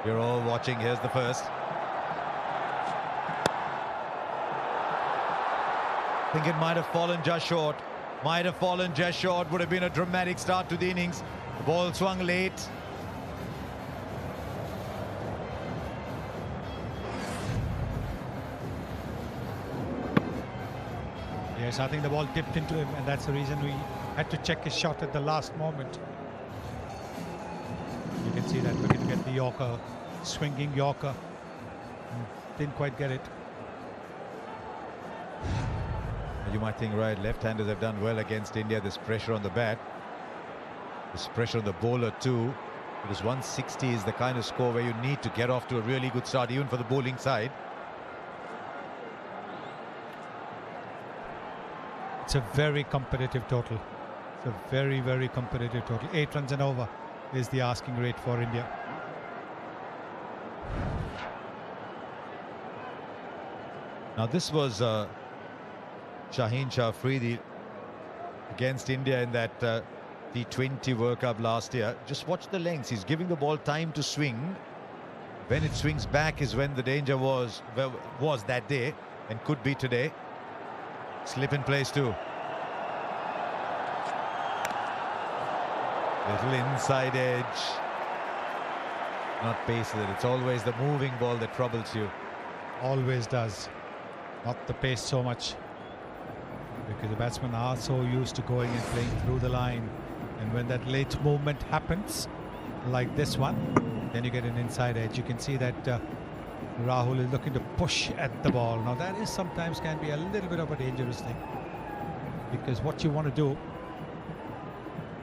You're all watching. Here's the first. I think it might have fallen just short. Might have fallen just short. Would have been a dramatic start to the innings. The ball swung late. Yes, I think the ball dipped into him, and that's the reason we had to check his shot at the last moment. You can see that looking to get the Yorker, swinging Yorker. Didn't quite get it. You might think, right, left-handers have done well against India. There's pressure on the bat. There's pressure on the bowler too. Because 160 is the kind of score where you need to get off to a really good start, even for the bowling side. It's a very competitive total. It's a very, very competitive total. 8 runs and over is the asking rate for India. Now this was Shaheen Shah Afridi against India in that T20 World Cup last year. Just watch the lengths. He's giving the ball time to swing. When it swings back is when the danger was that day and could be today. Slip in place too. Little inside edge. Not pace with it. It's always the moving ball that troubles you. Always does. Not the pace so much. Because the batsmen are so used to going and playing through the line. And when that late movement happens, like this one, then you get an inside edge. You can see that Rahul is looking to push at the ball. Now that is sometimes can be a little bit of a dangerous thing, because what you want to do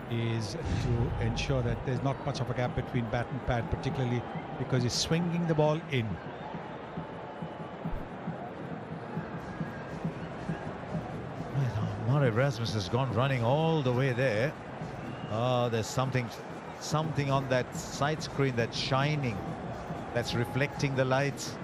is to ensure that there's not much of a gap between bat and pad, particularly because he's swinging the ball in. Well, Rasmus has gone running all the way there. Oh, there's something on that side screen that's shining, that's reflecting the lights.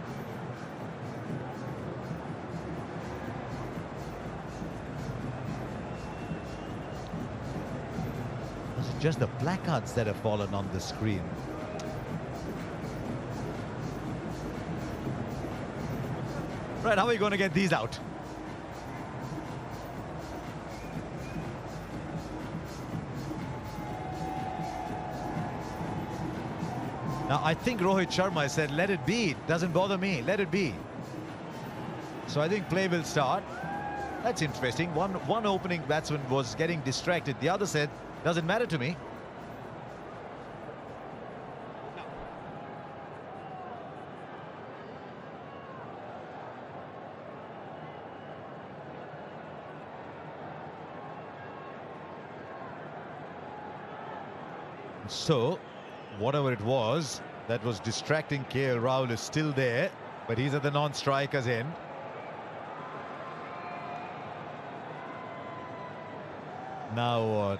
Was it just the placards that have fallen on the screen? Right, how are we going to get these out? Now, I think Rohit Sharma said, let it be. It doesn't bother me. Let it be. So I think play will start. That's interesting. One opening batsman was getting distracted. The other said, doesn't matter to me. So, whatever it was that was distracting KL Rahul is still there, but he's at the non-strikers end. Now what?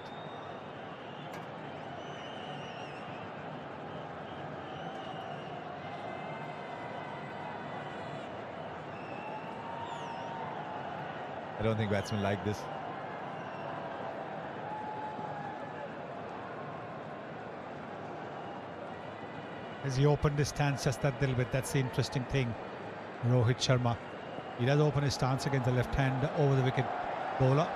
I don't think batsmen like this. As he opened his stance just that little bit, that's the interesting thing. Rohit Sharma, he does open his stance against the left hand over the wicket bowler.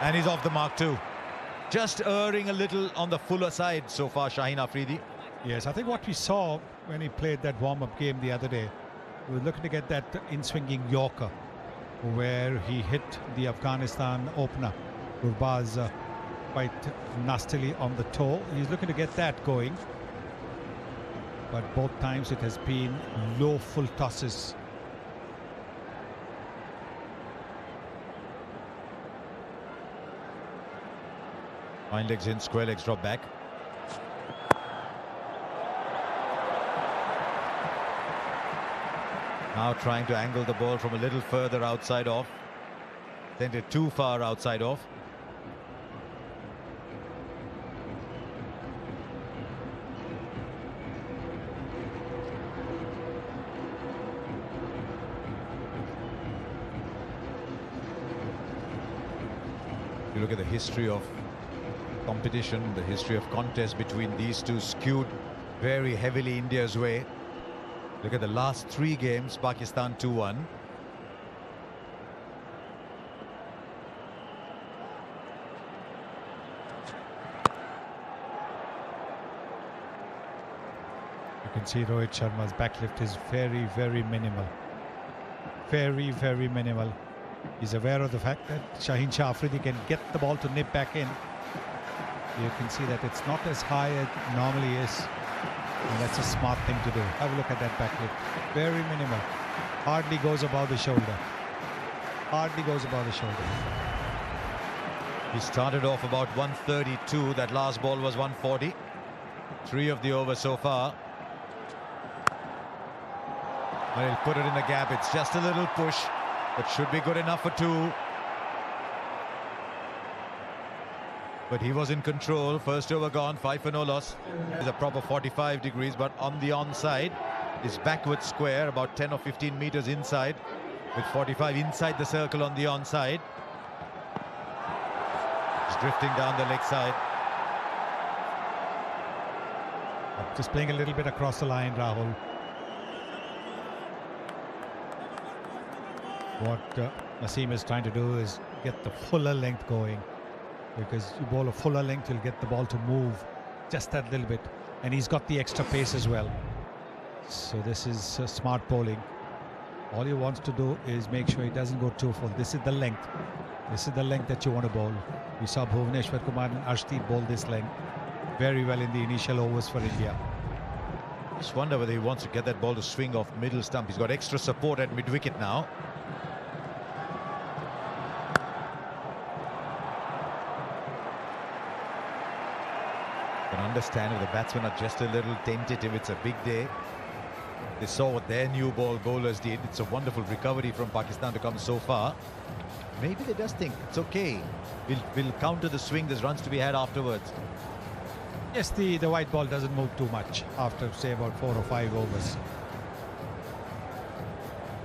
And he's off the mark too. Just erring a little on the fuller side so far, Shaheen Afridi. Yes, I think what we saw when he played that warm-up game the other day, we were looking to get that in-swinging Yorker, where he hit the Afghanistan opener, Gurbaz, quite nastily on the toe. He's looking to get that going, but both times it has been low full tosses. Fine legs in, square legs drop back. Now trying to angle the ball from a little further outside off. Sent it too far outside off. You look at the history of competition, the history of contest between these two skewed very heavily India's way. Look at the last 3 games, Pakistan 2-1. You can see Rohit Sharma's backlift is very, very minimal. Very, very minimal. He's aware of the fact that Shaheen Shah Afridi can get the ball to nip back in. You can see that it's not as high as it normally is. And that's a smart thing to do. Have a look at that backlift. Very minimal. Hardly goes above the shoulder. Hardly goes above the shoulder. He started off about 132. That last ball was 140. 3 of the over so far. Well, he'll put it in the gap. It's just a little push, but should be good enough for 2. But he was in control. First over gone, 5 for no loss. It's a proper 45 degrees, but on the onside is backward square, about 10 or 15 meters inside, with 45 inside the circle on the onside. He's drifting down the leg side. Just playing a little bit across the line, Rahul. What Naseem is trying to do is get the fuller length going, because you bowl a fuller length, you'll get the ball to move just that little bit, and he's got the extra pace as well. So this is smart bowling. All he wants to do is make sure he doesn't go too full. This is the length. This is the length that you want to bowl. We saw Bhuvaneshwar Kumar and Arshdeep bowl this length very well in the initial overs for India. Just wonder whether he wants to get that ball to swing off middle stump. He's got extra support at mid-wicket now. Can understand if the batsmen are just a little tentative. It's a big day. They saw what their new ball bowlers did. It's a wonderful recovery from Pakistan to come so far. Maybe they just think it's okay. We'll counter the swing. There's runs to be had afterwards. Yes, the white ball doesn't move too much after, say, about 4 or 5 overs.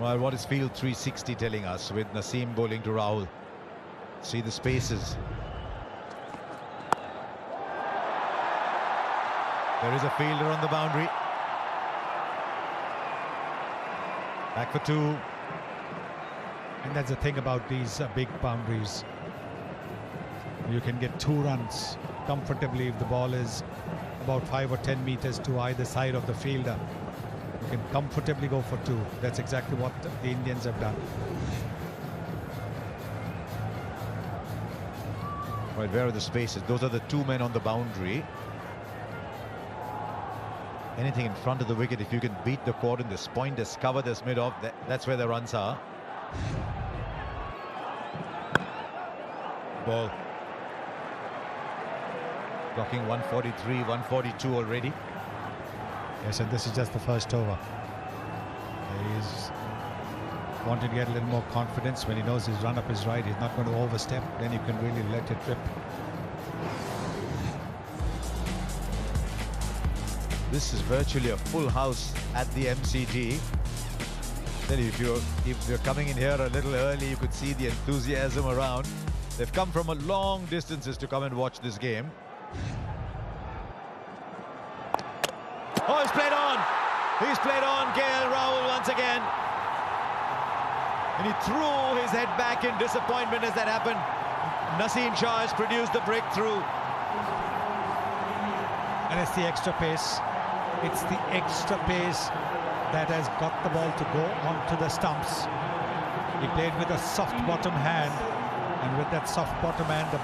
Well, what is field 360 telling us with Naseem bowling to Rahul? See the spaces. There is a fielder on the boundary. Back for 2. And that's the thing about these big boundaries. You can get 2 runs comfortably if the ball is about 5 or 10 meters to either side of the fielder. You can comfortably go for 2. That's exactly what the Indians have done. Right, where are the spaces? Those are the 2 men on the boundary. Anything in front of the wicket, if you can beat the cordon, this point, this cover, this mid-off, that's where the runs are. Ball. Clocking 143, 142 already. Yes, and this is just the first over. He's wanting to get a little more confidence. When he knows his run-up is right, he's not going to overstep, then you can really let it rip. This is virtually a full house at the MCG. Then if you're coming in here a little early, you could see the enthusiasm around. They've come from a long distances to come and watch this game. Oh, he's played on. He's played on KL Rahul once again. And he threw his head back in disappointment as that happened. Naseem Shah has produced the breakthrough. And it's the extra pace. It's the extra pace that has got the ball to go onto the stumps. He played with a soft bottom hand, and with that soft bottom hand, the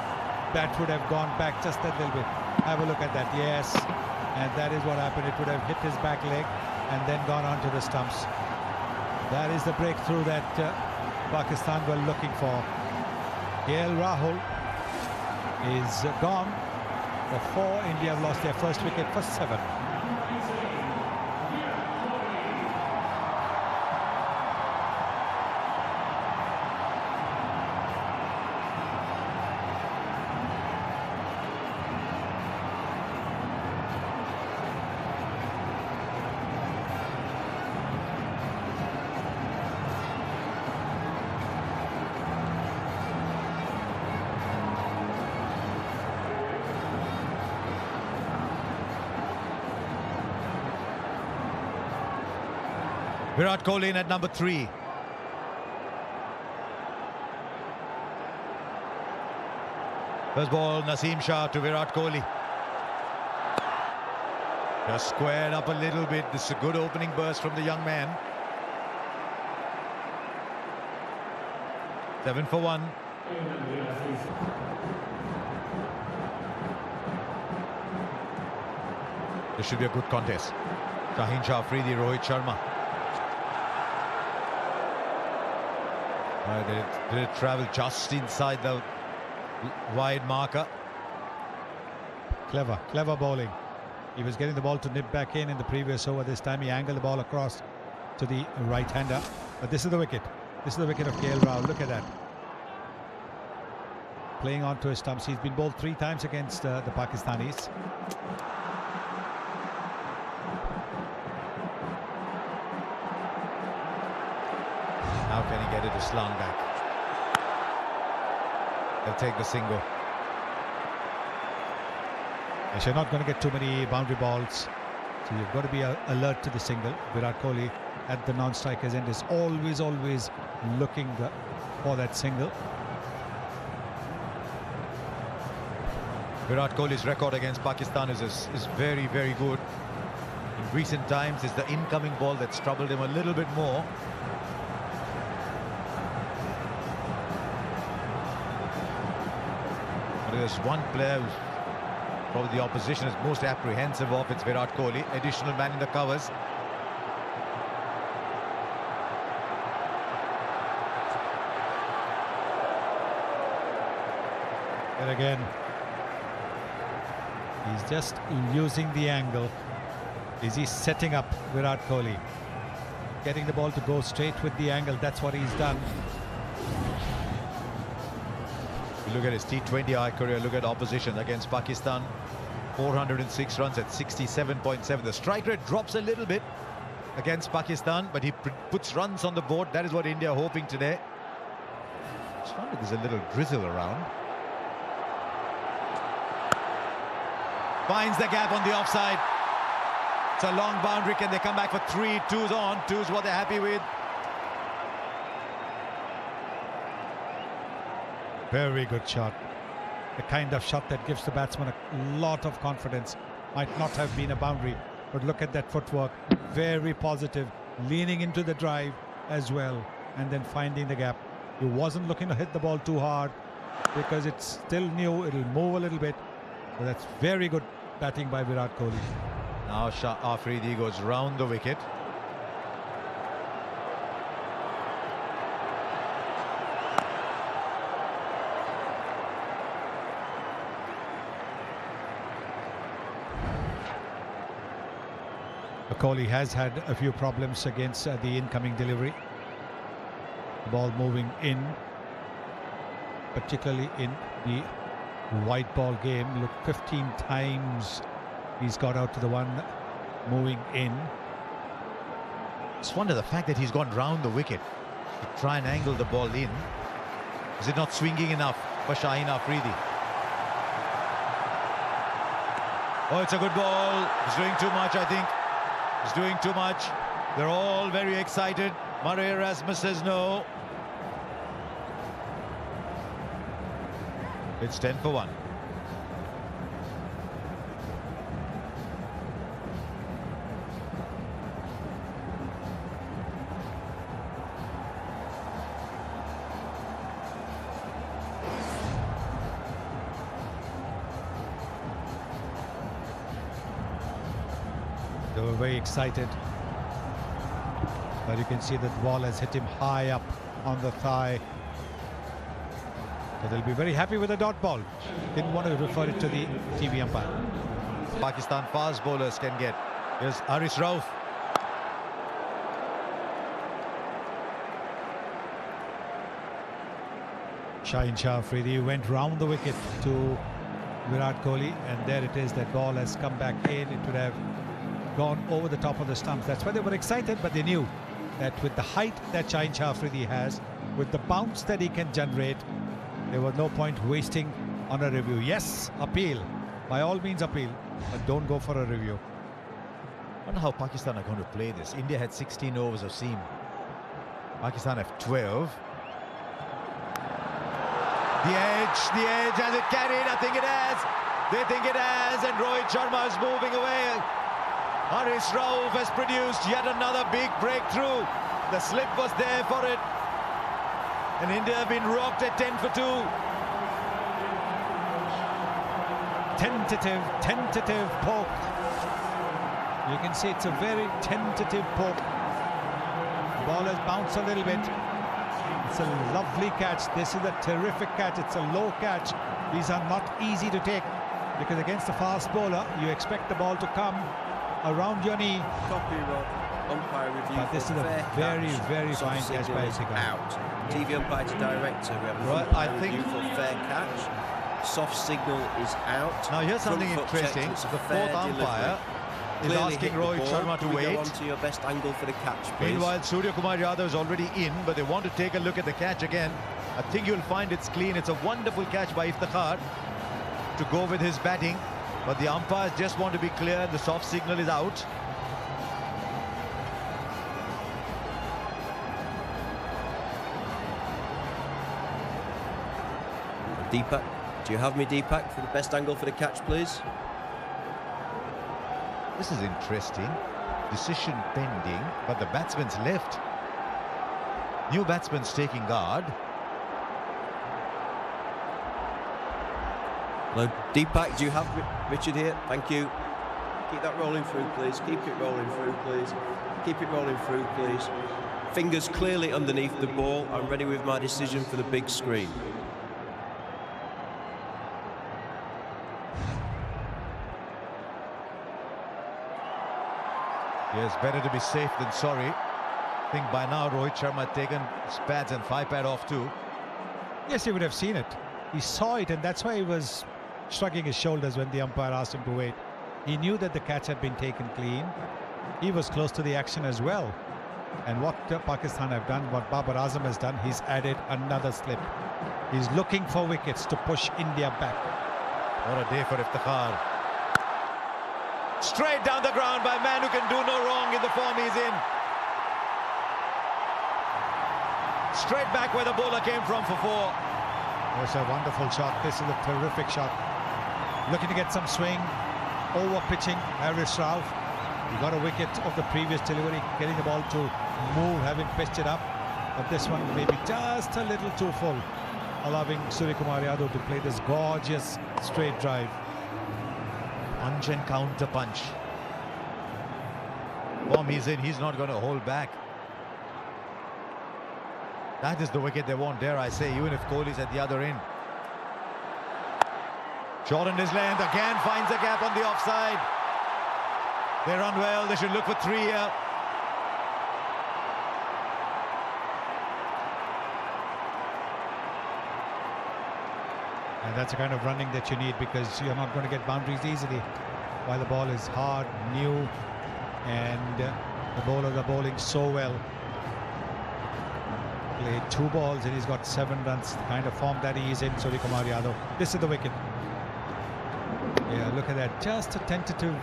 bat would have gone back just a little bit. Have a look at that. Yes, and that is what happened. It would have hit his back leg and then gone onto the stumps. That is the breakthrough that Pakistan were looking for. KL Rahul is gone for 4. India have lost their first wicket for 7. Virat Kohli in at number 3. First ball, Naseem Shah to Virat Kohli. Just squared up a little bit. This is a good opening burst from the young man. 7 for 1. This should be a good contest. Shaheen Shah Afridi, Rohit Sharma. Did it travel just inside the wide marker? Clever bowling. He was getting the ball to nip back in the previous over. This time he angled the ball across to the right-hander. But this is the wicket. This is the wicket of KL Rahul. Look at that. Playing on to his stumps. He's been bowled 3 times against the Pakistanis. How can he get it to slant back? They'll take the single. Yes, you're not going to get too many boundary balls, so you've got to be alert to the single. Virat Kohli at the non-striker's end is always looking for that single. Virat Kohli's record against Pakistan is very, very good. In recent times, it's the incoming ball that's troubled him a little bit more. But there's one player who's probably the opposition is most apprehensive of. It's Virat Kohli, additional man in the covers. And again, he's just using the angle. Is he setting up Virat Kohli? Getting the ball to go straight with the angle. That's what he's done. You look at his T20I career, look at opposition against Pakistan. 406 runs at 67.7. The strike rate drops a little bit against Pakistan, but he puts runs on the board. That is what India are hoping today. Just wonder if there's a little drizzle around. Finds the gap on the offside. It's a long boundary. Can they come back for 3? 2's on. 2's what they're happy with. Very good shot. The kind of shot that gives the batsman a lot of confidence. Might not have been a boundary, but look at that footwork. Very positive. Leaning into the drive as well, and then finding the gap. He wasn't looking to hit the ball too hard because it's still new. It'll move a little bit. So that's very good batting by Virat Kohli. Now Shah Afridi goes round the wicket. Kohli has had a few problems against the incoming delivery. The ball moving in, particularly in the white ball game. Look, 15 times he's got out to the one moving in. Just wonder the fact that he's gone round the wicket to try and angle the ball in. Is it not swinging enough for Shaheen Afridi? Oh, it's a good ball. He's doing too much, I think. He's doing too much. They're all very excited. Murray Erasmus says no. It's 10 for 1. They were very excited, but you can see that the ball has hit him high up on the thigh. So they'll be very happy with the dot ball. Didn't want to refer it to the TV umpire. Pakistan fast bowlers can get. Here's Haris Rauf. Shaheen Shah Afridi went round the wicket to Virat Kohli, and there it is. That ball has come back in. It would have gone over the top of the stumps. That's why they were excited, but they knew that with the height that Shaheen Shah Afridi has, with the bounce that he can generate, there was no point wasting on a review. Yes, appeal. By all means appeal, but don't go for a review. I wonder how Pakistan are going to play this. India had 16 overs of seam. Pakistan have 12. The edge, has it carried? I think it has. They think it has, and Rohit Sharma is moving away. Haris Rauf has produced yet another big breakthrough. The slip was there for it. And India have been rocked at 10 for 2. Tentative poke. You can see it's a very tentative poke. The ball has bounced a little bit. It's a lovely catch. This is a terrific catch. It's a low catch. These are not easy to take, because against a fast bowler, you expect the ball to come around your knee. Copyright umpire review. But this is a very fine catch by Sikar. Out. TV umpire to director. We have a Well, umpire I think review for fair catch. Soft signal is out. Now here's something Front foot interesting. checked, The fair fourth umpire is Clearly asking hit the Rohit ball. Sharma to Can we wait. go on to your best angle for the catch, please? Meanwhile, Surya Kumar Yadav is already in, but they want to take a look at the catch again. I think you'll find it's clean. It's a wonderful catch by Iftikhar to go with his batting, but the umpires just want to be clear. The soft signal is out. Deepak, do you have me, Deepak, for the best angle for the catch, please? This is interesting. Decision pending, but the batsman's left. New batsman's taking guard. Hello, Deepak, do you have Richard here? Thank you. Keep that rolling through, please. Keep it rolling through, please. Keep it rolling through, please. Fingers clearly underneath the ball. I'm ready with my decision for the big screen. Yes, better to be safe than sorry. I think by now Rohit Sharma had taken his pads and 5-pad off too. Yes, he would have seen it. He saw it, and that's why he was shrugging his shoulders when the umpire asked him to wait. He knew that the catch had been taken clean. He was close to the action as well. And what Pakistan have done, what Babar Azam has done, he's added another slip. He's looking for wickets to push India back. What a day for Iftikhar. Straight down the ground by a man who can do no wrong in the form he's in. Straight back where the bowler came from for 4. It's a wonderful shot. This is a terrific shot. Looking to get some swing. Over pitching Haris Rauf. He got a wicket of the previous delivery, getting the ball to move, having pitched it up. But this one maybe just a little too full, allowing Surya Kumar Yadav to play this gorgeous straight drive. Punch and counter punch. Form he's in, he's not going to hold back. That is the wicket they want, dare I say, even if Kohli's at the other end. Shortened his length, again finds a gap on the offside. They run well, they should look for 3 here. And that's the kind of running that you need, because you're not going to get boundaries easily while the ball is hard, new, and the bowlers are bowling so well. Played 2 balls and he's got 7 runs. The kind of form that he is in, Surya Kumar Yadav. This is the wicket. Yeah, look at that. Just a tentative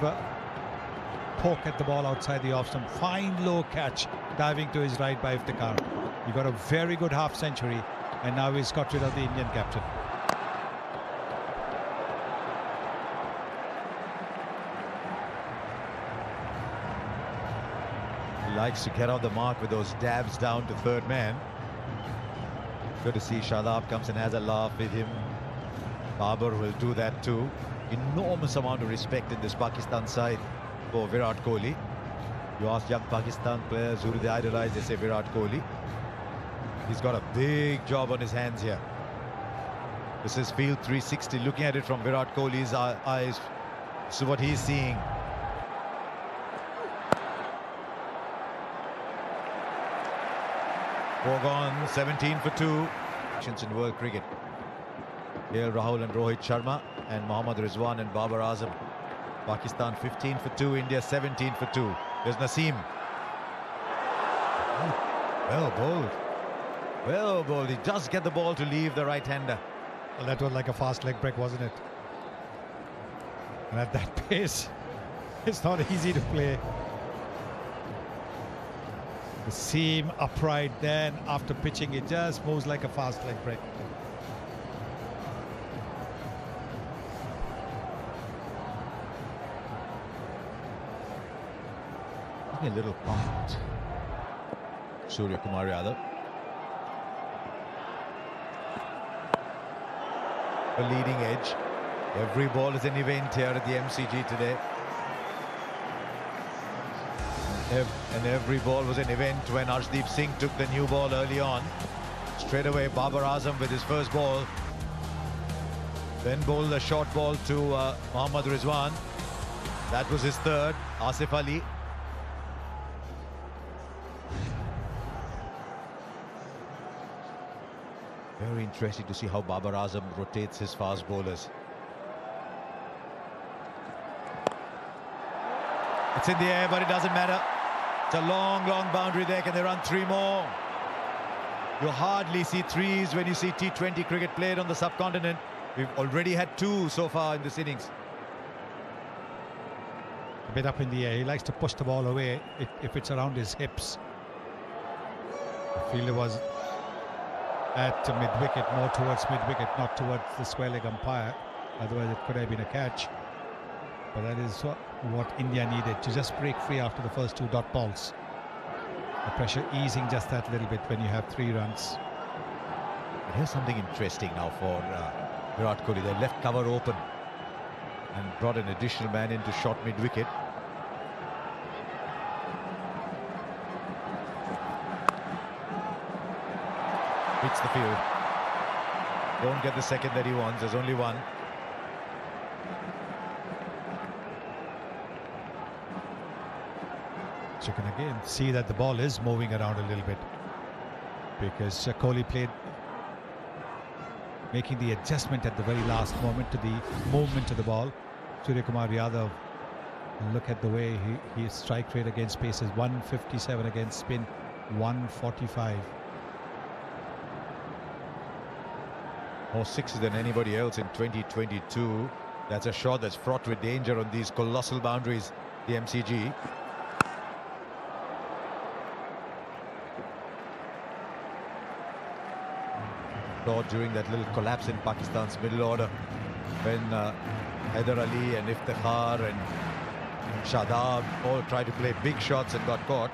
poke at the ball outside the off stump. Fine low catch, diving to his right by Iftikhar. He got a very good half century, and now he's got rid of the Indian captain. He likes to get on the mark with those dabs down to third man. Good to see Shadab comes and has a laugh with him. Babar will do that too. Enormous amount of respect in this Pakistan side for Virat Kohli. You ask young Pakistan players who do they idolize, they say Virat Kohli. He's got a big job on his hands here. This is field 360, looking at it from Virat Kohli's eyes. So what he's seeing. Four gone, 17 for 2. In world cricket. KL Rahul and Rohit Sharma and Mohammad Rizwan and Babar Azam. Pakistan 15 for 2, India 17 for 2. There's Naseem. Well bowled. Well bowled. He does get the ball to leave the right-hander. Well, that was like a fast leg break, wasn't it? And at that pace, it's not easy to play. The seam upright, then after pitching it just moves like a fast leg break. A little pumped. Surya Kumar Yadav. A leading edge. Every ball is an event here at the MCG today. And every ball was an event when Arshdeep Singh took the new ball early on. Straight away, Babar Azam with his first ball. Then bowled a short ball to Mohammad Rizwan. That was his third. Asif Ali. Very interesting to see how Babar Azam rotates his fast bowlers. It's in the air, but it doesn't matter. It's a long, long boundary there. Can they run three more? You hardly see threes when you see T20 cricket played on the subcontinent. We've already had two so far in this innings. A bit up in the air. He likes to push the ball away if it's around his hips. The fielder was at mid-wicket, more towards mid-wicket, not towards the square leg umpire. Otherwise it could have been a catch. But that is what India needed, to just break free after the first two dot balls. The pressure easing just that little bit when you have 3 runs. But here's something interesting now for Virat Kohli. They left cover open and brought an additional man into short mid-wicket. Hits the field. Won't get the second that he wants. There's only one. So you can again see that the ball is moving around a little bit, because Kohli played, making the adjustment at the very last moment to the movement of the ball. Surya Kumar Yadav, look at the way his strike rate against pace is 157, against spin 145. More sixes than anybody else in 2022. That's a shot that's fraught with danger on these colossal boundaries, the MCG. During that little collapse in Pakistan's middle order, when Haider Ali and Iftikhar and Shadab all tried to play big shots and got caught.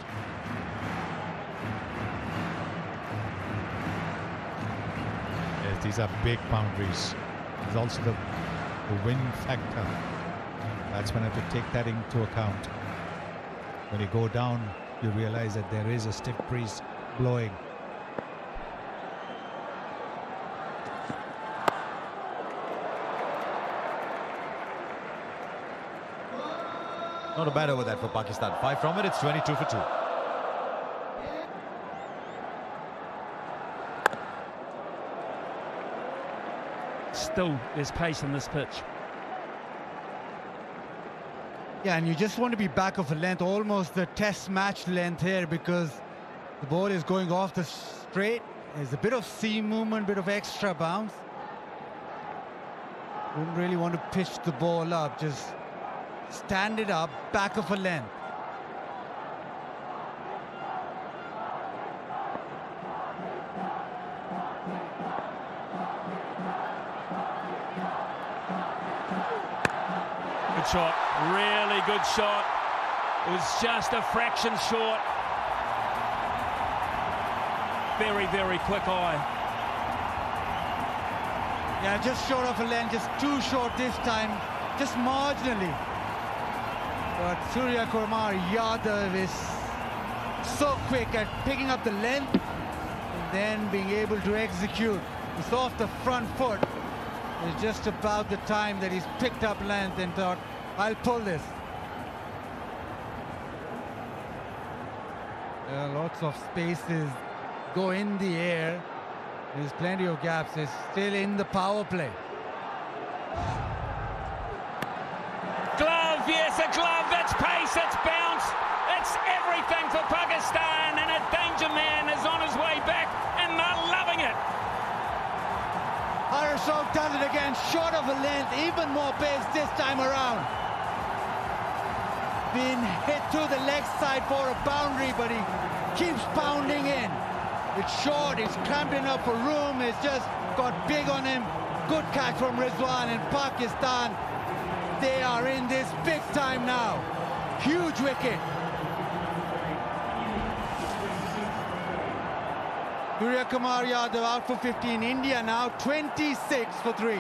Yes, these are big boundaries. There's also the wind factor. Batsmen have to take that into account. When you go down, you realize that there is a stiff breeze blowing. Not a bad over that for Pakistan. 5 from it, it's 22 for 2. Still, there's pace in this pitch. Yeah, and you just want to be back of a length, almost the test match length here, because the ball is going off the straight. There's a bit of seam movement, bit of extra bounce. Wouldn't really want to pitch the ball up, just stand it up, back of a length. Good shot, really good shot. It was just a fraction short. Very, very quick eye. Yeah, just short of a length, just too short this time, just marginally. But Surya Kumar Yadav is so quick at picking up the length and then being able to execute. It's off the front foot. It's just about the time that he's picked up length and thought, I'll pull this. Lots of spaces go in the air. There's plenty of gaps. It's still in the power play. Glove, yes, a glove. That's pace, that's bounce. That's everything for Pakistan. And a danger man is on his way back, and they're loving it. Harshov does it again, short of a length, even more pace this time around. Been hit through the leg side for a boundary, but he keeps pounding in. It's short, it's cramping up for room, it's just got big on him. Good catch from Rizwan, and Pakistan, they are in this big time now. Huge wicket. Surya Kumar Yadav out for 15. India now 26 for 3.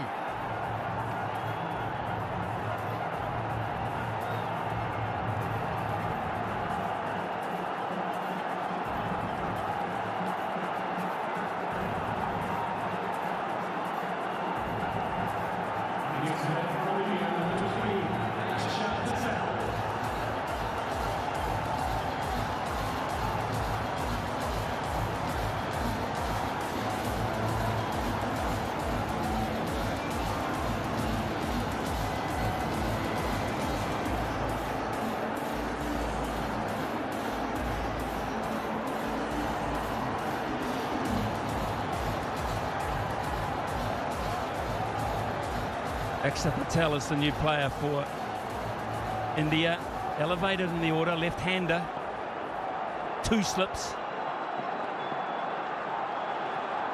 Akshar Patel is the new player for India. Elevated in the order, left-hander. 2 slips.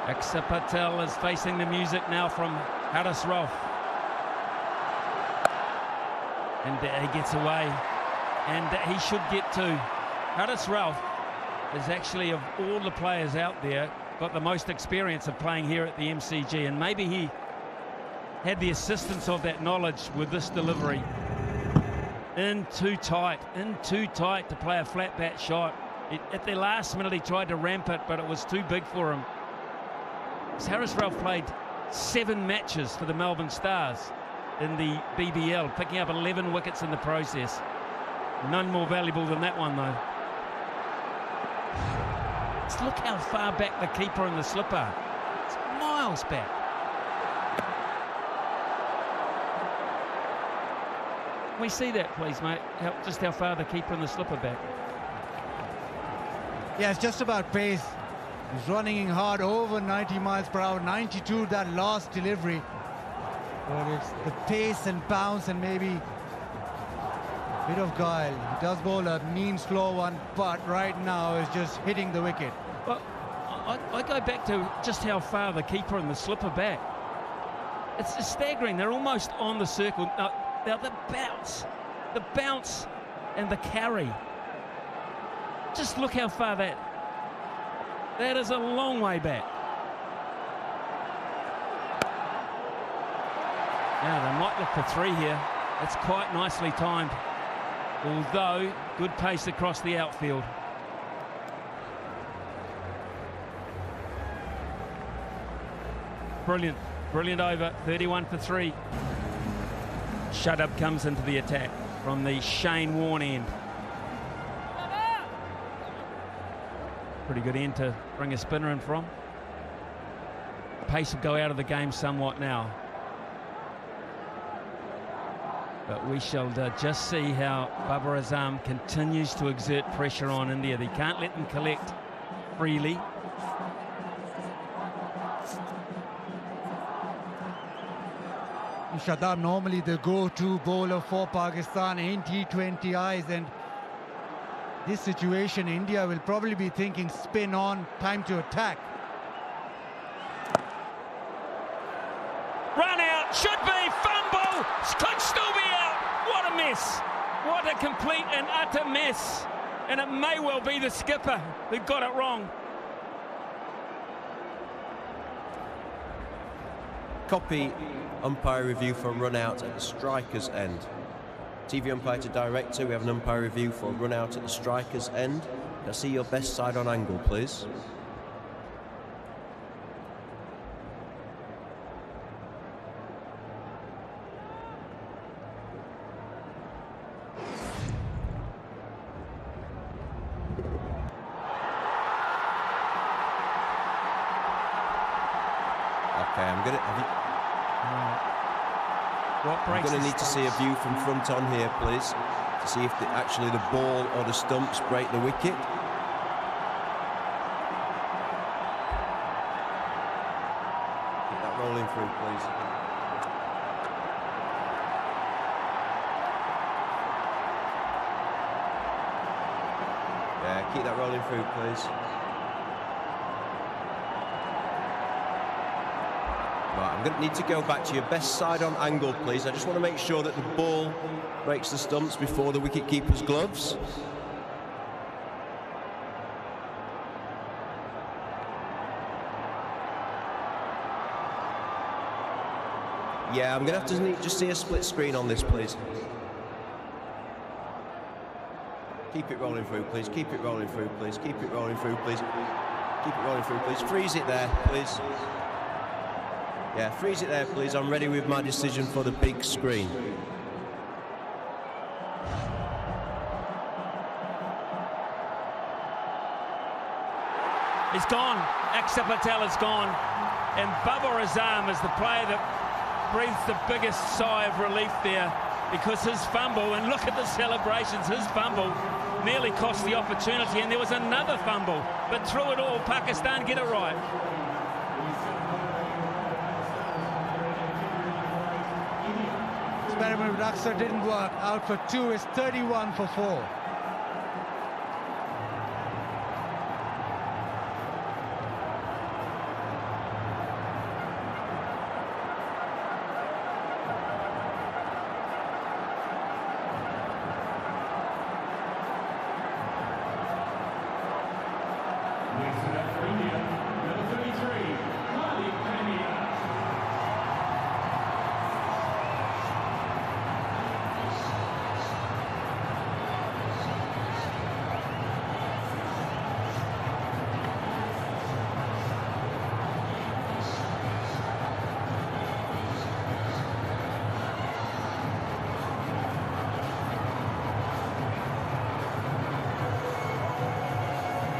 Akshar Patel is facing the music now from Haris Rauf. And he gets away. And he should get to. Haris Rauf is actually, of all the players out there, got the most experience of playing here at the MCG. And maybe he had the assistance of that knowledge with this delivery. In too tight to play a flat bat shot. At the last minute he tried to ramp it, but it was too big for him. Haris Rauf played 7 matches for the Melbourne Stars in the BBL, picking up 11 wickets in the process. None more valuable than that one, though. Just look how far back the keeper and the slipper. It's miles back. Can we see that, please, mate? Just how far the keeper and the slipper back. Yeah, it's just about pace. He's running in hard, over 90 miles per hour, 92 that last delivery. But it's the pace and bounce and maybe a bit of guile. He does bowl a mean, slow one, but right now is just hitting the wicket. Well, I go back to just how far the keeper and the slipper back. It's staggering. They're almost on the circle. Now the bounce and the carry. Just look how far that is a long way back. Now they might look for 3 here. It's quite nicely timed. Although, good pace across the outfield. Brilliant, brilliant over, 31 for 3. Shadab comes into the attack from the Shane Warne end. Pretty good end to bring a spinner in from. Pace will go out of the game somewhat now. But we shall just see how Babar Azam continues to exert pressure on India. They can't let them collect freely. Shadab normally the go-to bowler for Pakistan in T20Is, and this situation India will probably be thinking spin on, time to attack. Run out, should be, fumble, could still be out. What a mess, what a complete and utter mess. And it may well be the skipper who got it wrong. Copy umpire review for run out at the striker's end. TV umpire to director, we have an umpire review for run out at the striker's end. Can I see your best side on angle, please? Okay, I'm going to need to see a view from front on here, please, to see if actually the ball or the stumps break the wicket. Get that rolling through, please. Yeah, keep that rolling through, please. Right, I'm going to need to go back to your best side on angle, please. I just want to make sure that the ball breaks the stumps before the wicket-keeper's gloves. Yeah, I'm going to have to just see a split screen on this, please. Keep it rolling through, please. Keep it rolling through, please. Keep it rolling through, please. Keep it rolling through, please. Freeze it there, please. Yeah, freeze it there, please. I'm ready with my decision for the big screen. He's gone. Axar Patel is gone. And Babar Azam is the player that breathes the biggest sigh of relief there, because his fumble, and look at the celebrations, his fumble nearly cost the opportunity, and there was another fumble, but through it all, Pakistan get it right. Experiment with Axar didn't work. Out for 2 is 31 for 4.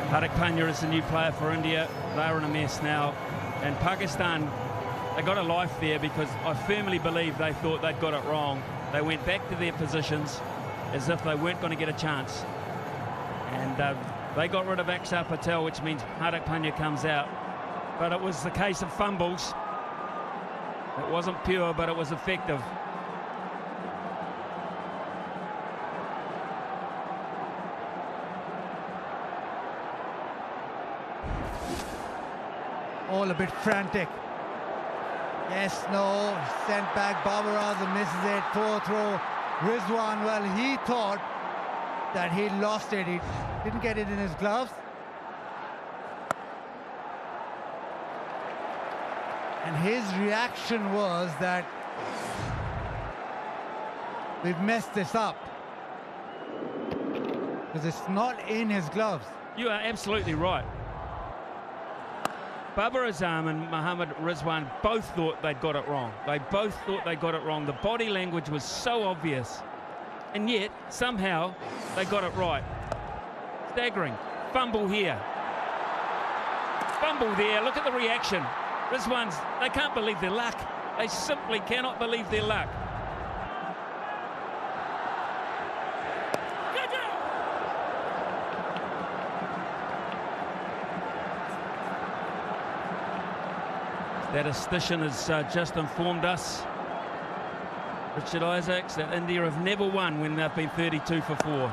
Hardik Pandya is the new player for India. They're in a mess now. And Pakistan, they got a life there, because I firmly believe they thought they'd got it wrong. They went back to their positions as if they weren't going to get a chance. And they got rid of Axar Patel, which means Hardik Pandya comes out. But it was the case of fumbles. It wasn't pure, but it was effective. All a bit frantic. Yes, no, sent back. Babar Azam misses it. 4th row. Rizwan, well, he thought that he lost it. He didn't get it in his gloves. And his reaction was that we've messed this up, because it's not in his gloves. You are absolutely right. Babar Azam and Mohammad Rizwan both thought they'd got it wrong. They both thought they got it wrong. The body language was so obvious. And yet, somehow, they got it right. Staggering. Fumble here. Fumble there. Look at the reaction. Rizwan's, they can't believe their luck. They simply cannot believe their luck. Statistician has just informed us, Richard Isaacs, that India have never won when they've been 32 for 4.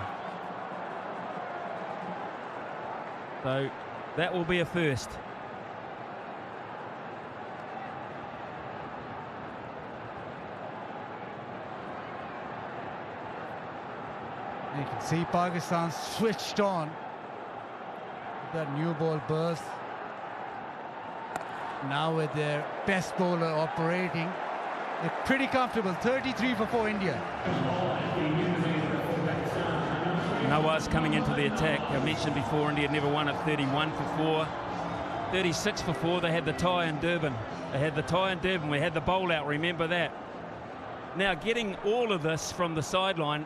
So that will be a first. You can see Pakistan switched on. That new ball burst. Now with their best bowler operating, they're pretty comfortable. 33 for 4 India. Nawaz coming into the attack. I mentioned before, India never won at 31 for 4. 36 for 4. They had the tie in Durban. They had the tie in Durban. We had the bowl out, remember that. Now getting all of this from the sideline,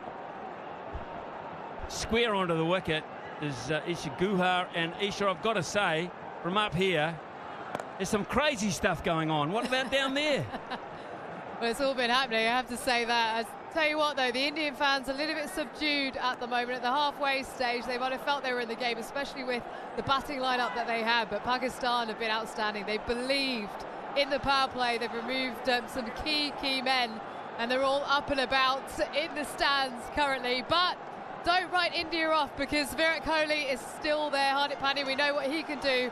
square onto the wicket, is Isha Guhar. And Isha, I've got to say, from up here, there's some crazy stuff going on. What about down there? Well, it's all been happening, I have to say that. I tell you what, though, the Indian fans are a little bit subdued at the moment. At the halfway stage, they might have felt they were in the game, especially with the batting lineup that they had. But Pakistan have been outstanding. They believed in the power play. They've removed some key men, and they're all up and about in the stands currently. But don't write India off, because Virat Kohli is still there. Hardik Pandya, we know what he can do,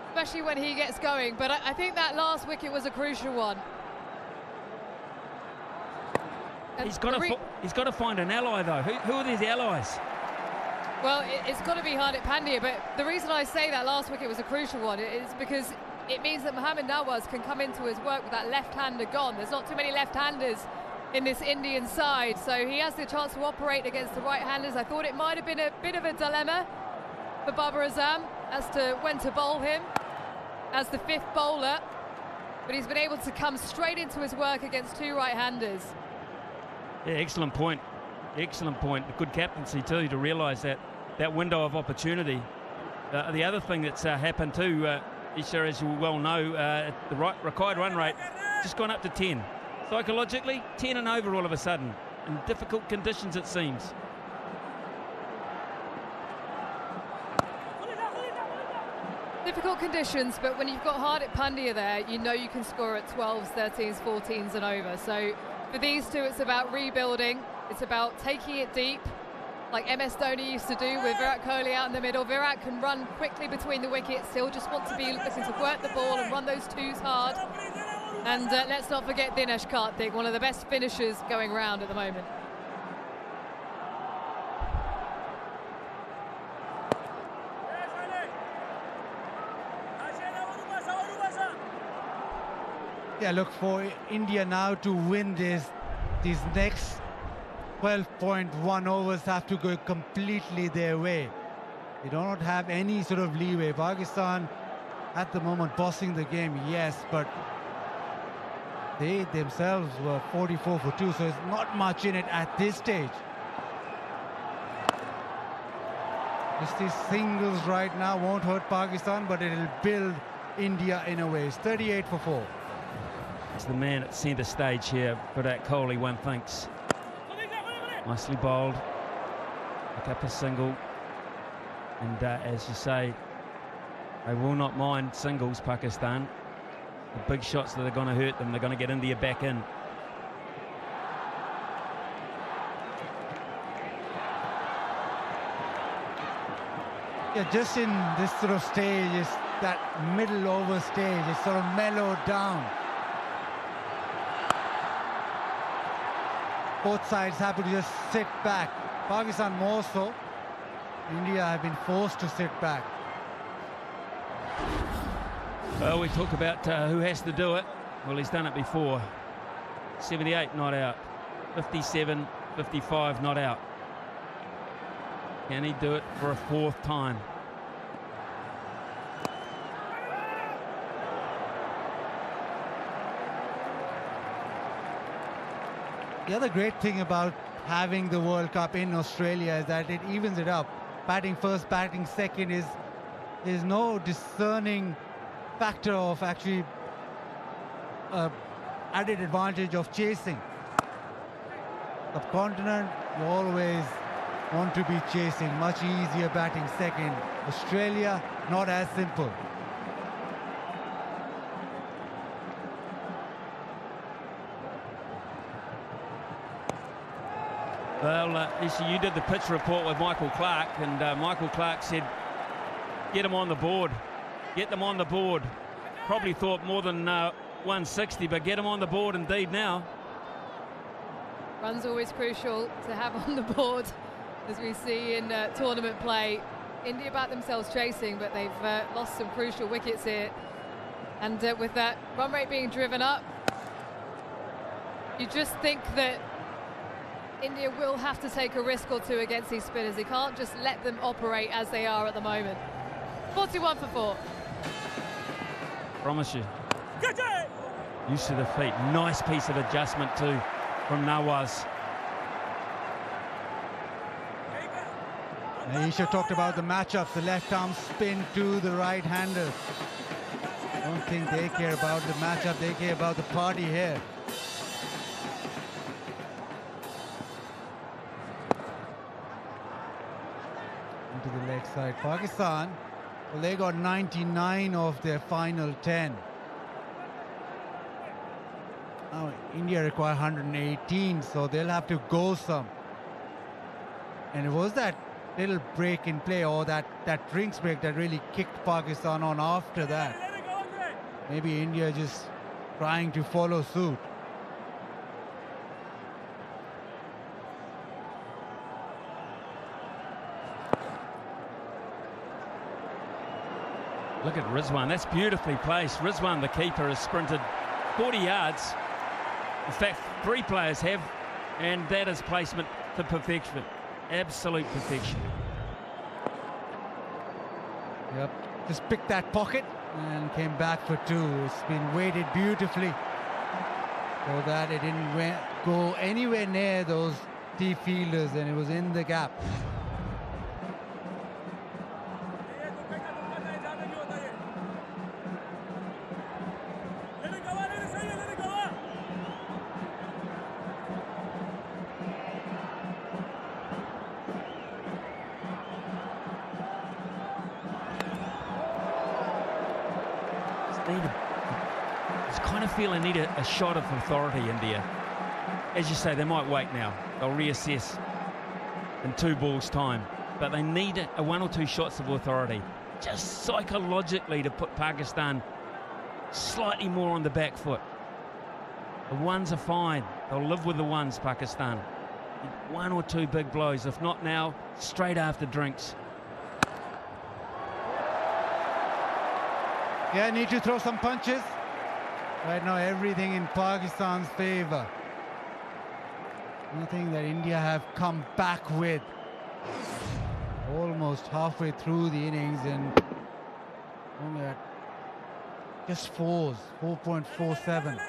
especially when he gets going. But I think that last wicket was a crucial one. He's got to find an ally, though. Who are these allies? Well, it's got to be Hardik Pandya, but the reason I say that last wicket was a crucial one is because it means that Mohammad Nawaz can come into his work with that left-hander gone. There's not too many left-handers in this Indian side, so he has the chance to operate against the right-handers. I thought it might have been a bit of a dilemma for Babar Azam as to when to bowl him as the fifth bowler, but he's been able to come straight into his work against two right-handers. Yeah, excellent point. Excellent point. Good captaincy too, to realise that window of opportunity. The other thing that's happened too, Isha, as you well know, the required run rate just gone up to 10. Psychologically, 10 and over all of a sudden, in difficult conditions it seems. Difficult conditions, but when you've got Hardik Pandya there, you know you can score at 12s, 13s, 14s and over. So for these two, it's about rebuilding. It's about taking it deep, like MS Dhoni used to do with Virat Kohli out in the middle. Virat can run quickly between the wickets. He'll just want to be looking to work the ball and run those twos hard. And let's not forget Dinesh Karthik, one of the best finishers going round at the moment. Yeah, look, for India now to win these next 12.1 overs have to go completely their way. They do not have any sort of leeway. Pakistan at the moment bossing the game, yes, but they themselves were 44 for 2, so it's not much in it at this stage. Just these singles right now won't hurt Pakistan, but it'll build India in a way. It's 38 for 4. It's the man at centre stage here, Virat Kohli, one thinks. Nicely bowled, pick up a single, and as you say, they will not mind singles, Pakistan. The big shots that are going to hurt them, they're going to get India back in. Yeah, just in this sort of stage, is that middle over stage, it's sort of mellowed down. Both sides happy to just sit back. Pakistan more so. India have been forced to sit back. Well, we talk about who has to do it. Well, he's done it before. 78 not out. 57, 55 not out. Can he do it for a fourth time? The other great thing about having the World Cup in Australia is that it evens it up. Batting first, batting second is no discerning factor of actually added advantage of chasing. Subcontinent, you always want to be chasing, much easier batting second. Australia, not as simple. Well, Isha, you did the pitch report with Michael Clark, and Michael Clark said, get them on the board. Get them on the board. Probably thought more than 160, but get them on the board indeed now. Run's always crucial to have on the board, as we see in tournament play. India back themselves chasing, but they've lost some crucial wickets here. And with that run rate being driven up, you just think that India will have to take a risk or two against these spinners. They can't just let them operate as they are at the moment. 41 for 4. Promise you. Use to the feet. Nice piece of adjustment too from Nawaz. Isha talked about the matchups, the left arm spin to the right hander. I don't think they care about the matchup, they care about the party here. To the leg side. Pakistan, well, they got 99 of their final 10. Now India require 118, so they'll have to go some. And it was that little break in play, or that drinks break, that really kicked Pakistan on after that. Maybe India just trying to follow suit. Look at Rizwan, that's beautifully placed. Rizwan, the keeper, has sprinted 40 yards. In fact, 3 players have, and that is placement to perfection. Absolute perfection. Yep, just picked that pocket and came back for 2. It's been weighted beautifully so that it didn't go anywhere near those deep fielders, and it was in the gap. I need a shot of authority, India. As you say, they might wait now. They'll reassess in 2 balls' time. But they need a 1 or 2 shots of authority, just psychologically, to put Pakistan slightly more on the back foot. The ones are fine. They'll live with the ones, Pakistan. 1 or 2 big blows. If not now, straight after drinks. Yeah, need to throw some punches. Right now, everything in Pakistan's favor. Nothing that India have come back with. Almost halfway through the innings, and only at just 4s, 4.47.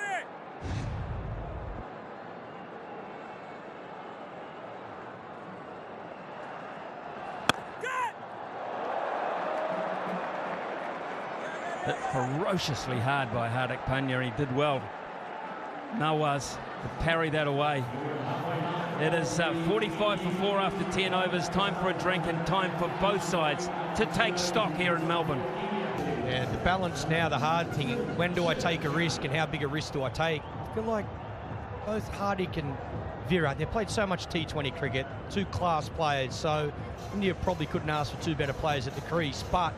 Hit ferociously hard by Hardik Pandya. He did well. Nawaz to parry that away. It is 45 for 4 after 10 overs. Time for a drink and time for both sides to take stock here in Melbourne. Yeah, the balance now, the hard thing, when do I take a risk and how big a risk do I take? I feel like both Hardik and Virat, they've played so much T20 cricket, 2 class players, so India probably couldn't ask for 2 better players at the crease, but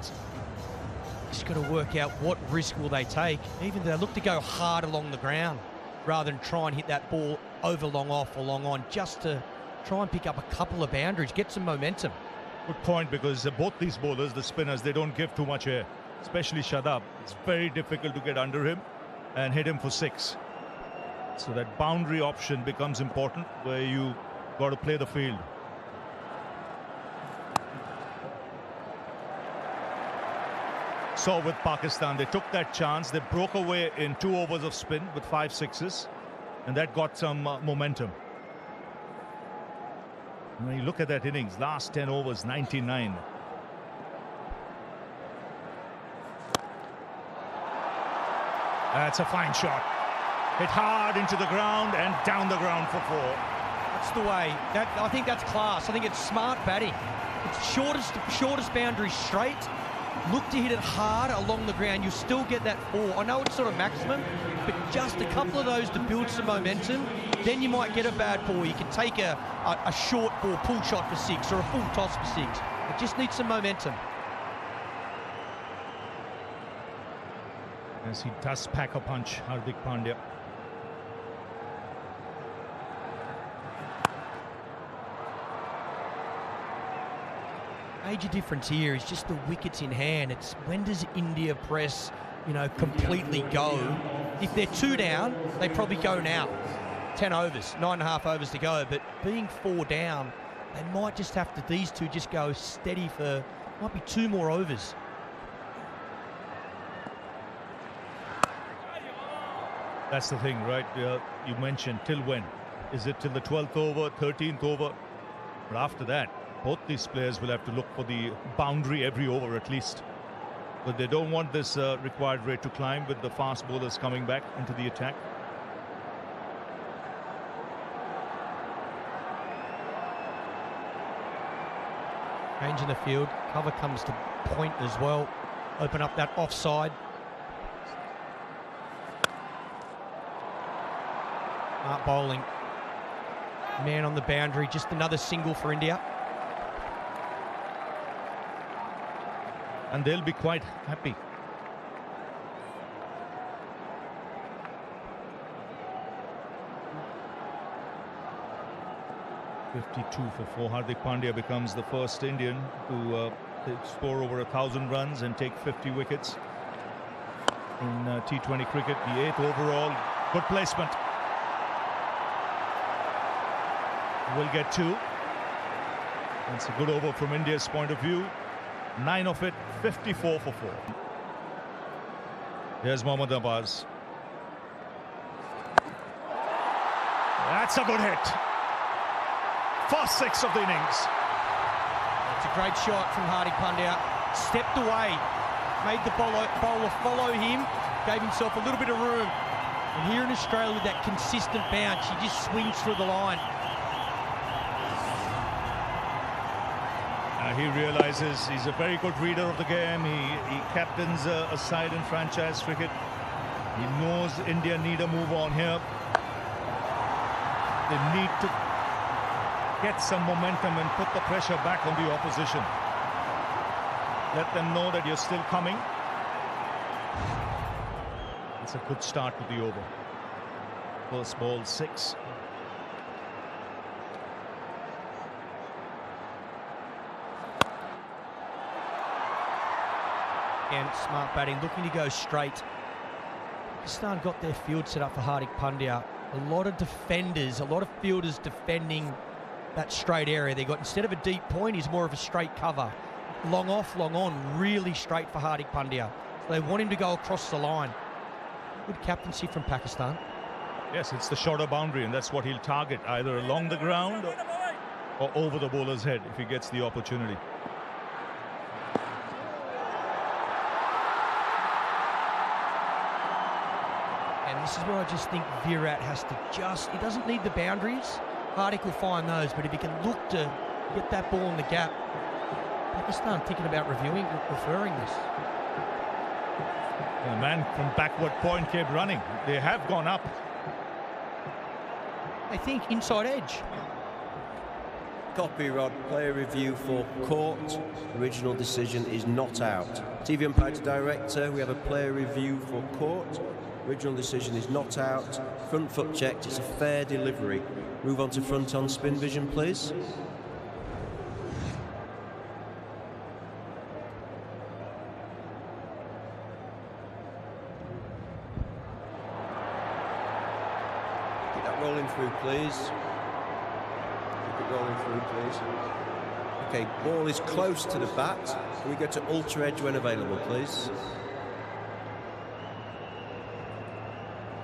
just got to work out what risk will they take. Even they look to go hard along the ground rather than try and hit that ball over long off or long on, just to try and pick up a couple of boundaries, get some momentum. Good point, because both these bowlers, the spinners, they don't give too much air, especially Shadab. It's very difficult to get under him and hit him for 6. So that boundary option becomes important, where you got to play the field. So with Pakistan, they took that chance. They broke away in 2 overs of spin with 5 sixes, and that got some momentum. When you look at that innings, last 10 overs, 99. That's a fine shot. Hit hard into the ground and down the ground for 4. That's the way. I think that's class. I think it's smart batting. It's shortest boundary straight. Look to hit it hard along the ground. You still get that 4. I know it's sort of maximum, but just a couple of those to build some momentum. Then you might get a bad ball. You can take a short ball, pull shot for 6, or a full toss for 6. It just needs some momentum. As he does pack a punch, Hardik Pandya. Major difference here is just the wickets in hand. It's when does India press, completely go? If they're 2 down, they probably go now. 10 overs, 9.5 overs to go. But being 4 down, they might just have to, these 2 just go steady for, might be 2 more overs. That's the thing, right? You mentioned till when? Is it till the 12th over, 13th over? But after that, both these players will have to look for the boundary every over at least. But they don't want this required rate to climb with the fast bowlers coming back into the attack. Change in the field. Cover comes to point as well. Open up that offside. Bowling. Man on the boundary. Just another single for India. and they'll be quite happy. .52 for 4. Hardik Pandya becomes the first Indian to score over 1,000 runs and take 50 wickets in T20 cricket. The 8th overall. Good placement. Will get 2. It's a good over from India's point of view. 9 of it, 54 for 4. Here's Mohammad Abbas. That's a good hit. First 6 of the innings. It's a great shot from Hardik Pandya. Stepped away, made the bowler follow him, gave himself a little bit of room. And here in Australia with that consistent bounce, he just swings through the line. He realizes he's a very good reader of the game. He captains a side in franchise cricket. He knows India need a move on here. They need to get some momentum and put the pressure back on the opposition. Let them know that you're still coming. It's a good start to the over. First ball 6. And smart batting, looking to go straight. Pakistan got their field set up for Hardik Pandya. A lot of defenders, a lot of fielders defending that straight area. They got, instead of a deep point, he's more of a straight cover. Long off, long on, really straight for Hardik Pandya. So they want him to go across the line. Good captaincy from Pakistan. Yes, it's the shorter boundary, and that's what he'll target, either along the ground or over the bowler's head if he gets the opportunity. And this is where I just think Virat has to he doesn't need the boundaries. Hardik will find those, but if he can look to get that ball in the gap, Pakistan thinking about referring this. The man from backward point kept running. They have gone up. I think inside edge. Copy, Rod. Player review for court. Original decision is not out. TV umpire to director. We have a player review for court. Original decision is not out. Front foot checked. It's a fair delivery. Move on to front on spin vision, please. Keep that rolling through, please. Keep it rolling through, please. Okay, ball is close to the bat. Can we go to ultra edge when available, please?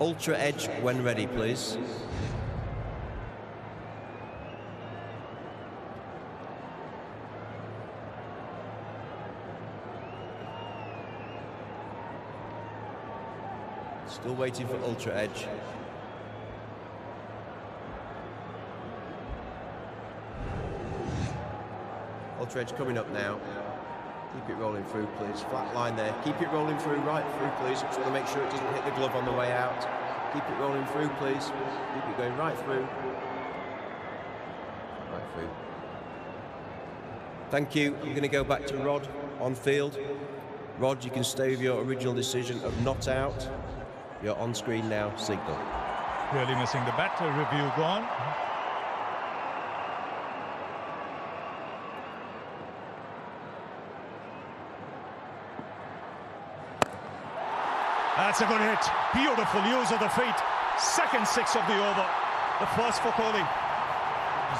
Ultra edge when ready, please. Still waiting for ultra edge. Ultra edge coming up now. Keep it rolling through, please. Flat line there. Keep it rolling through, right through, please. Just want to make sure it doesn't hit the glove on the way out. Keep it rolling through, please. Keep it going right through. Right through. Thank you. I'm going to go back to Rod on field. Rod, you can stay with your original decision of not out. You're on screen now. Signal. Really missing the bat. Review gone. That's a good hit. Beautiful use of the feet. Second 6 of the over. The first for Kohli.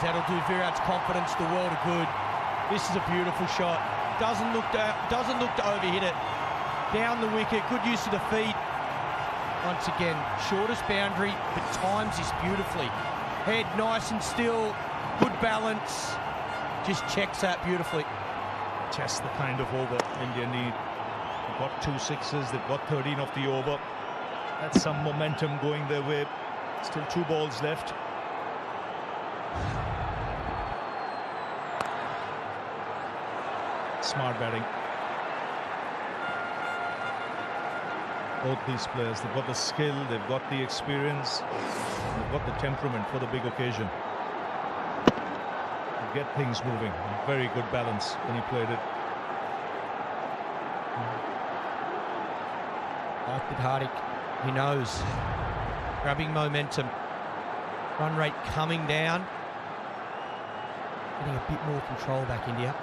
That'll do Virat's confidence the world of good. This is a beautiful shot. Doesn't look to overhit it. Down the wicket. Good use of the feet. Once again, shortest boundary, but times this beautifully. Head nice and still. Good balance. Just checks that beautifully. Just the kind of over India need. They've got 2 6s, they've got 13 of the over. That's some momentum going their way. Still 2 balls left. Smart batting. Both these players, they've got the skill, they've got the experience, they've got the temperament for the big occasion. They get things moving. Very good balance when he played it. Like with Hardik, he knows. Grabbing momentum. Run rate coming down. Getting a bit more control back, India.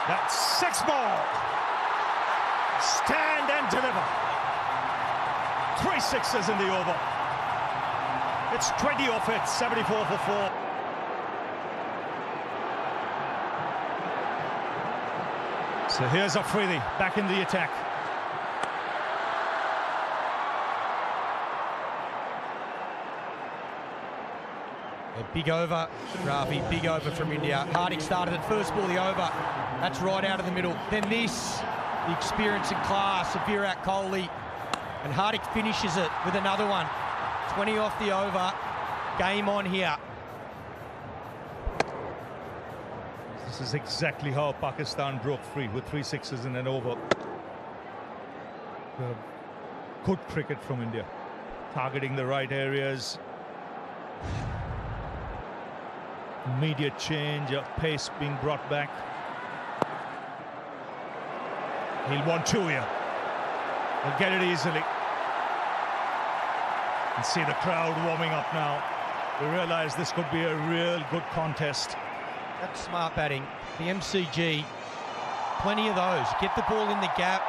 That's 6 more. Stand and deliver. 3 sixes in the over. It's 20 off it, 74 for 4. So here's Afridi back in the attack. A big over, Rafi, big over from India. Hardik started at first ball, the over. That's right out of the middle. Then this, the experience and class of Virat Kohli. And Hardik finishes it with another one. 20 off the over. Game on here. This is exactly how Pakistan broke free, with 3 sixes in an over. Good cricket from India. Targeting the right areas. Immediate change, pace being brought back. He'll want 2 here. He'll get it easily. And see the crowd warming up now. We realise this could be a real good contest. That's smart batting. The MCG, plenty of those. Get the ball in the gap.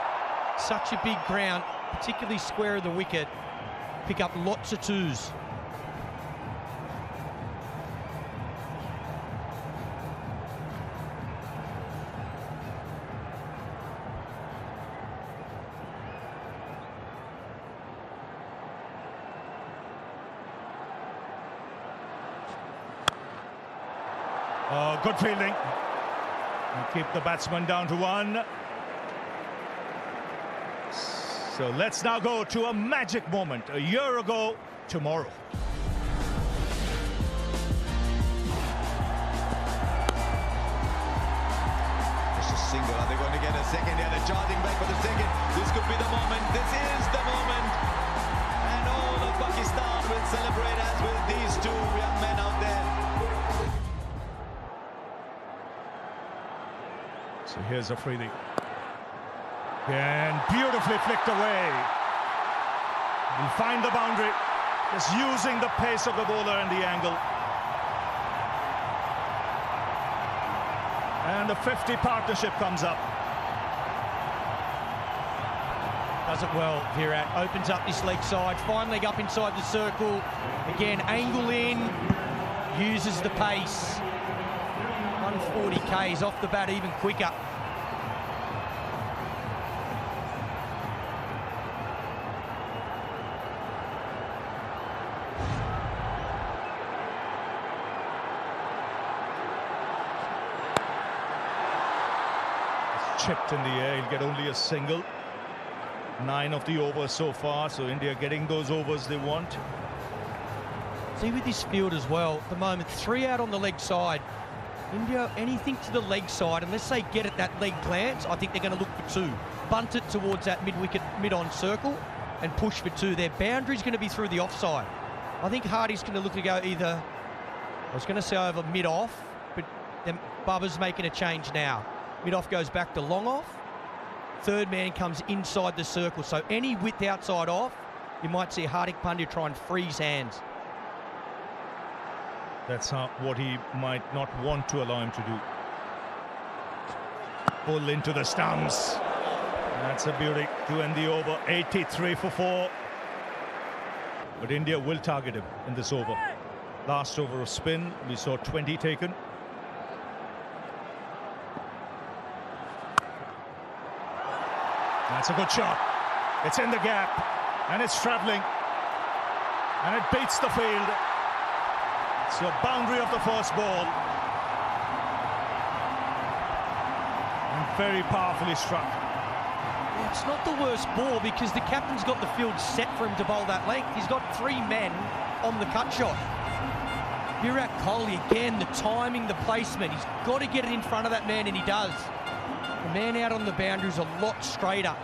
Such a big ground, particularly square of the wicket. Pick up lots of 2s. Oh, good fielding. And keep the batsman down to 1. So let's now go to a magic moment. A year ago tomorrow. Just a single. Are they going to get a second here? They're charging back for the second. This could be the moment. This is the moment. And all of Pakistan will celebrate as with these 2 young men out there. So here's Afridi. And beautifully flicked away. He'll find the boundary. Just using the pace of the bowler and the angle. And the 50 partnership comes up. Does it well, Virat. Opens up this leg side. Fine leg up inside the circle. Again, angle in. Uses the pace. 140 Ks off the bat even quicker. It's chipped in the air. He'll get only a single. 9 of the overs so far, so India getting those overs they want. See with this field as well, at the moment, 3 out on the leg side. India, anything to the leg side, unless they get at that leg glance, I think they're going to look for 2. Bunt it towards that mid-wicket, mid-on circle and push for 2. Their boundary's going to be through the offside. I think Hardy's going to look to go either, I was going to say over mid-off, but then Bubba's making a change now. Mid-off goes back to long-off. Third man comes inside the circle. So any width outside off, you might see Hardik Pandya try and freeze hands. That's what he might not want to allow him to do. Pull into the stumps. That's a beauty to end the over. 83 for 4. But India will target him in this over. Last over of spin, we saw 20 taken. That's a good shot. It's in the gap and it's travelling and it beats the field. So boundary of the first ball. And very powerfully struck. It's not the worst ball because the captain's got the field set for him to bowl that length. He's got 3 men on the cut shot. Virat Kohli, again, the timing, the placement. He's got to get it in front of that man, and he does. The man out on the boundary is a lot straighter.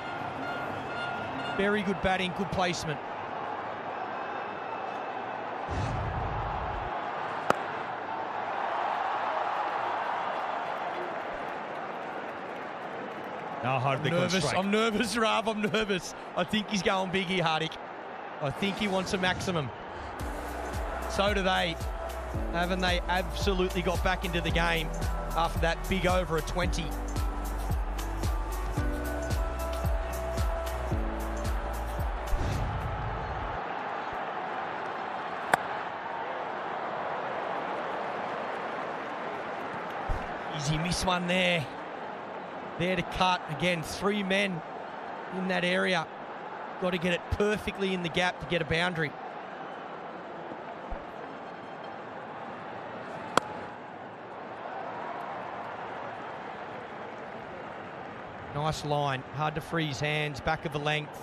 Very good batting, good placement. Now Hardik will strike. I'm nervous, Rav. I'm nervous. I think he's going big here, Hardik. I think he wants a maximum. So do they. Haven't they absolutely got back into the game after that big over a 20? Easy miss one there. There to cut. Again, 3 men in that area. Got to get it perfectly in the gap to get a boundary. Nice line. Hard to free his hands. Back of the length.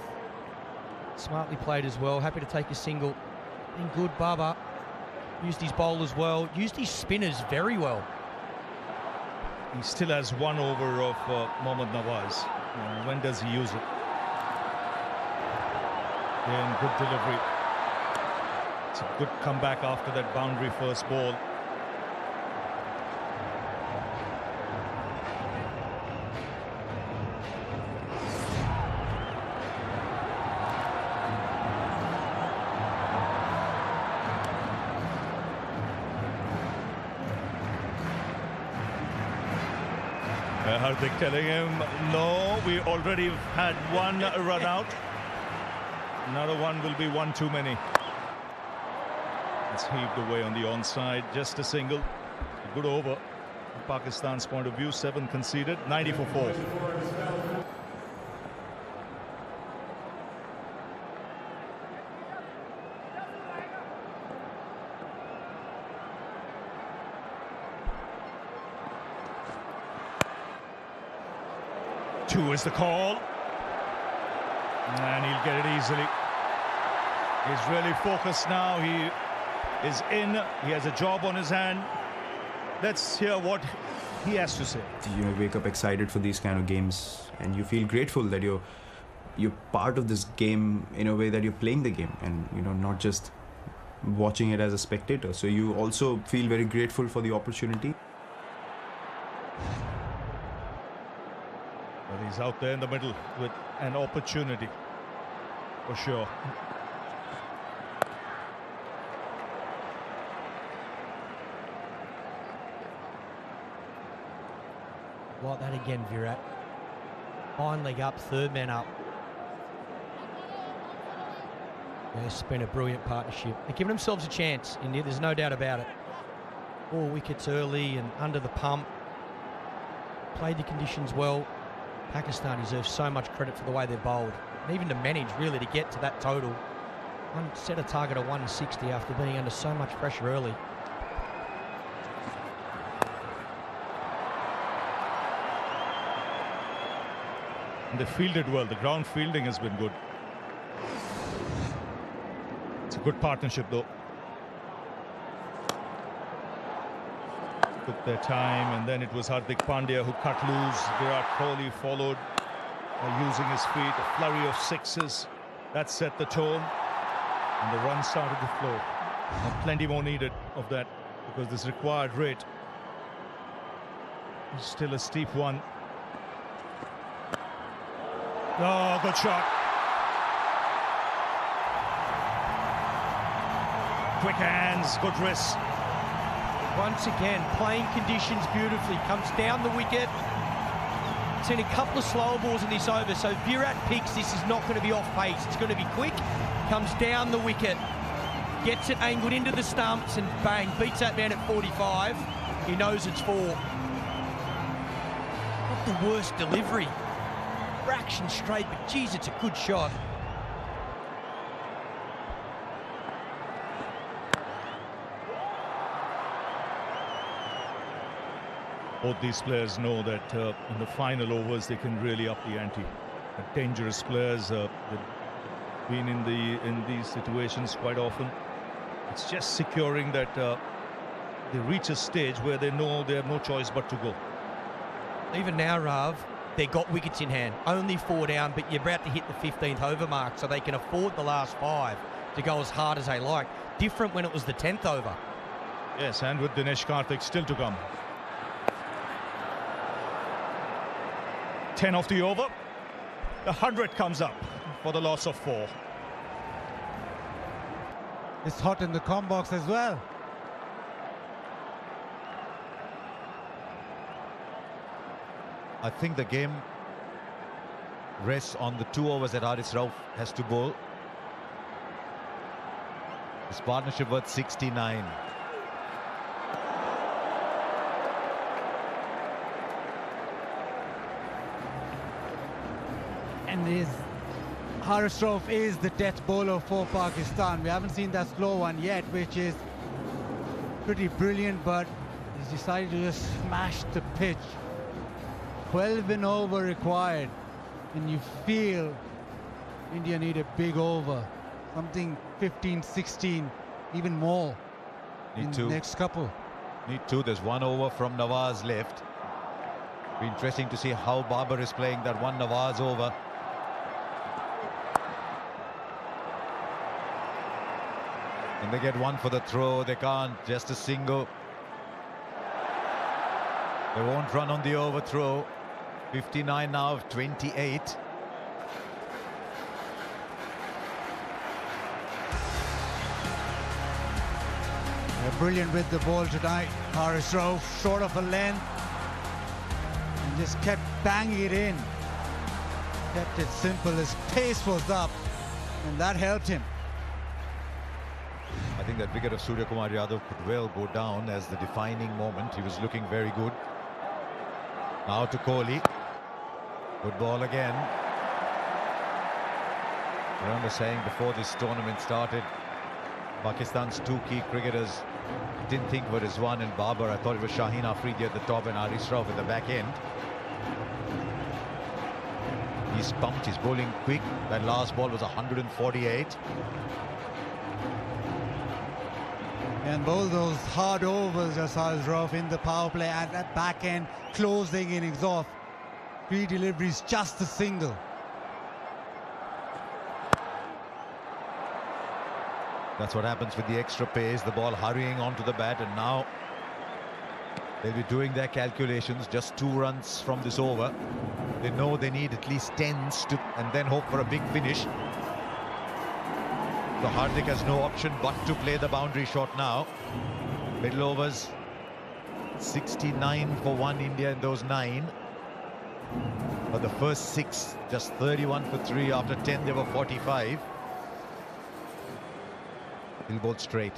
Smartly played as well. Happy to take a single. Been good, Baba. Used his bowlers well. Used his spinners very well. He still has 1 over of Mohammad Nawaz. When does he use it? Again, good delivery. It's a good comeback after that boundary first ball. Hardik telling him, no, we already had 1 run out. Another one will be 1 too many. It's heaved away on the onside, just a single. A good over from Pakistan's point of view. 7 conceded, 90 for 4. Two is the call, and he'll get it easily. He's really focused now. He is in. He has a job on his hand. Let's hear what he has to say. You wake up excited for these kind of games, and you feel grateful that you're part of this game in a way that you're playing the game, and not just watching it as a spectator. So you also feel very grateful for the opportunity. He's out there in the middle with an opportunity, for sure. Like that again, Virat. Hind leg up, 3rd man up. It's been a brilliant partnership. They're giving themselves a chance, India, there's no doubt about it. 4 wickets early and under the pump. Played the conditions well. Pakistan deserves so much credit for the way they're bowled, and even to manage really to get to that total. Set a target of 160 after being under so much pressure early. And they fielded well. The ground fielding has been good. It's a good partnership though. Took their time, and then it was Hardik Pandya who cut loose. Virat Kohli followed using his feet. A flurry of 6s. That set the tone, and the run started to flow. And plenty more needed of that, because this required rate is still a steep one. Oh, good shot. Quick hands, good wrist. Once again, playing conditions beautifully. Comes down the wicket. Seen a couple of slower balls in this over, so Virat picks this is not going to be off pace. It's going to be quick. Comes down the wicket. Gets it angled into the stumps and bang, beats that man at 45. He knows it's 4. Not the worst delivery. Fraction straight, but geez, it's a good shot. Both these players know that in the final overs they can really up the ante. Dangerous players. They've been in these situations quite often. It's just securing that they reach a stage where they know they have no choice but to go. Even now, Rav, they've got wickets in hand. Only 4 down, but you're about to hit the 15th over mark, so they can afford the last 5 to go as hard as they like. Different when it was the 10th over. Yes, and with Dinesh Karthik still to come. 10 off the over. The 100 comes up for the loss of 4. It's hot in the comm box as well. I think the game rests on the 2 overs that Haris Rauf has to bowl. His partnership worth 69. And Haris Rauf is the death bowler for Pakistan. We haven't seen that slow one yet, which is pretty brilliant, but he's decided to just smash the pitch. 12 and over required, and you feel India need a big over, something 15, 16, even more in the next couple. Need 2. There's 1 over from Nawaz left. Be interesting to see how Babar is playing that 1 Nawaz over. And they get 1 for the throw. They can't. Just a single. They won't run on the overthrow. 59 now of 28. They're brilliant with the ball tonight. Haris Rauf, short of a length, and just kept banging it in. Kept it simple. His pace was up, and that helped him. I think that wicket of Surya Kumar Yadav could well go down as the defining moment. He was looking very good. Now to Kohli. Good ball again. I remember saying before this tournament started, Pakistan's 2 key cricketers didn't think were Rizwan and Babar. I thought it was Shaheen Afridi at the top and Haris Rauf at the back end. He's pumped, he's bowling quick. That last ball was 148. And both those hard overs as Haris Rauf in the power play at that back end, closing innings off. 3 deliveries, just a single. That's what happens with the extra pace, the ball hurrying onto the bat, and now they'll be doing their calculations. Just 2 runs from this over. They know they need at least 10s to, and then hope for a big finish. So Hardik has no option but to play the boundary shot now. Middle overs, 69 for 1 India in those 9. But the first 6, just 31 for 3. After 10, they were 45. He'll bowl straight.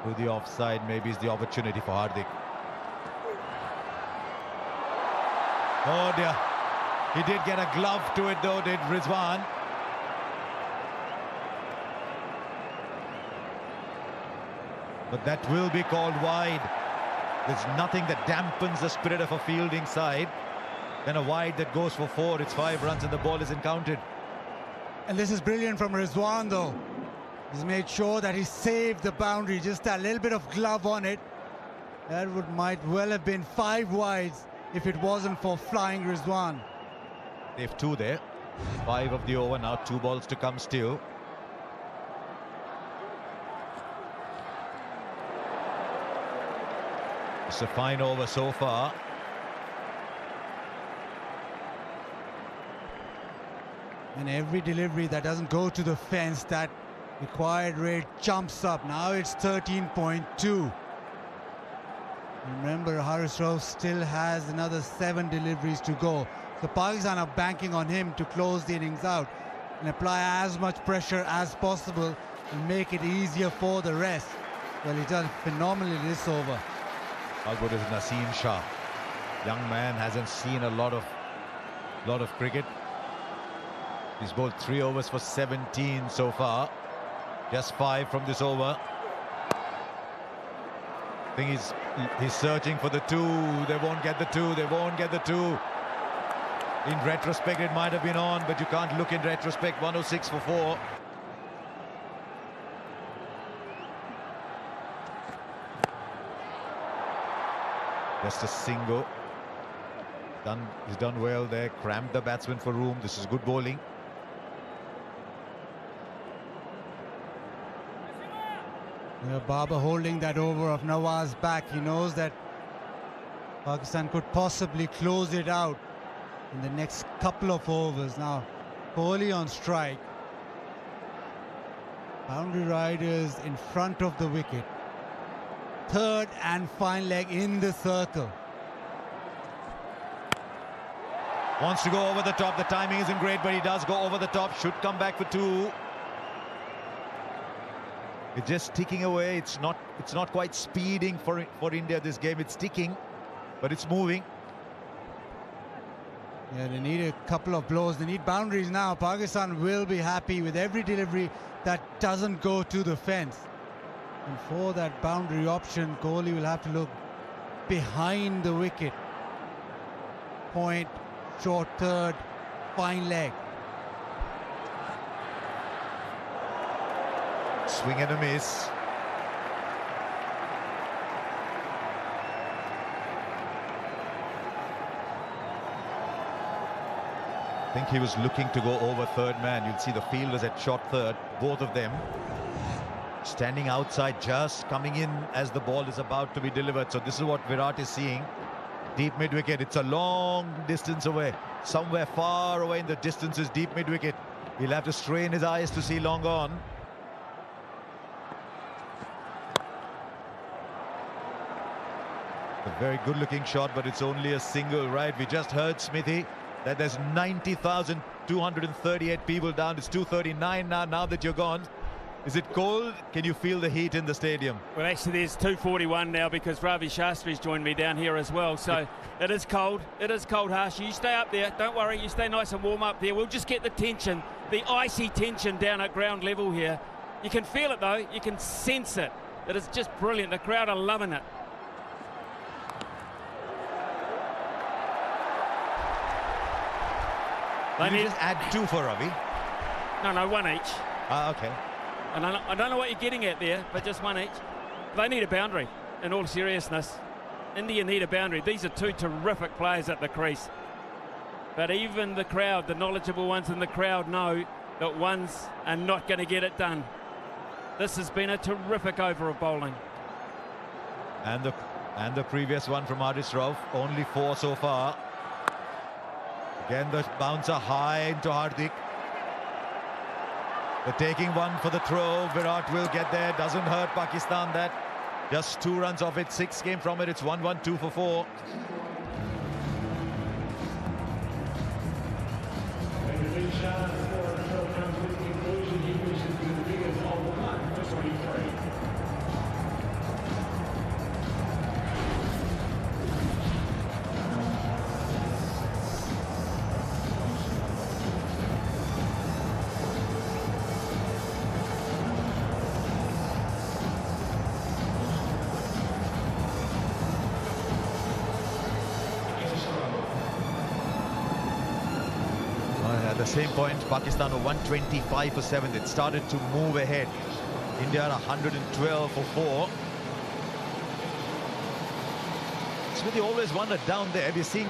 To the offside, maybe is the opportunity for Hardik. Oh dear. He did get a glove to it though, did Rizwan. But that will be called wide. There's nothing that dampens the spirit of a fielding side than a wide that goes for 4. It's 5 runs and the ball isn't counted. And this is brilliant from Rizwan though. He's made sure that he saved the boundary, just a little bit of glove on it. That might well have been 5 wides if it wasn't for flying Rizwan. They've 2 there. 5 of the over, now 2 balls to come still. It's a fine over so far. And every delivery that doesn't go to the fence, that required rate jumps up. Now it's 13.2. Remember, Haris Rauf still has another 7 deliveries to go. So Pakistan are banking on him to close the innings out and apply as much pressure as possible and make it easier for the rest. Well, he's done phenomenally this over. How good is Naseem Shah? Young man hasn't seen a lot of cricket. He's bowled 3 overs for 17 so far. Just 5 from this over. I think he's searching for the 2. They won't get the 2. They won't get the 2. In retrospect, it might have been on, but you can't look in retrospect. 106 for 4. Just a single. He's done well there. Cramped the batsman for room. This is good bowling. Babar holding that over of Nawaz back. He knows that Pakistan could possibly close it out in the next couple of overs. Now, Kohli on strike. Boundary riders in front of the wicket. Third and fine leg in the circle. Wants to go over the top. The timing isn't great, but he does go over the top. Should come back for 2. It's just ticking away. It's not quite speeding for India this game. It's ticking, but it's moving. Yeah, they need a couple of blows. They need boundaries now. Pakistan will be happy with every delivery that doesn't go to the fence. And for that boundary option, Kohli will have to look behind the wicket. Point, short third, fine leg. Swing and a miss. I think he was looking to go over third man. You'll see the fielders at short third, both of them standing outside, just coming in as the ball is about to be delivered. So this is what Virat is seeing. Deep mid-wicket. It's a long distance away. Somewhere far away in the distance is deep mid-wicket. He'll have to strain his eyes to see long on. A very good-looking shot, but it's only a single, right? We just heard, Smithy, that there's 90,238 people down. It's 239 now that you're gone. Is it cold? Can you feel the heat in the stadium? Well, actually, there's 241 now because Ravi Shastri's joined me down here as well. So it is cold. It is cold, Harsh. You stay up there. Don't worry. You stay nice and warm up there. We'll just get the tension, the icy tension down at ground level here. You can feel it, though. You can sense it. It is just brilliant. The crowd are loving it. Did you just add 2 for Ravi? No, 1 each. Okay. And I don't know what you're getting at there, but just 1 each. They need a boundary, in all seriousness. India need a boundary. These are 2 terrific players at the crease. But even the crowd, the knowledgeable ones in the crowd, know that ones are not going to get it done. This has been a terrific over of bowling. And the previous one from Harish Rauf, only 4 so far. Again, the bouncer high into Hardik. They're taking one for the throw. Virat will get there. Doesn't hurt Pakistan that. Just 2 runs off it. 6 came from it. It's 1-1, 2 for 4. At the same point, Pakistan were 125 for 7. It started to move ahead. India are 112 for 4. Smithy, always wondered down there, we're seeing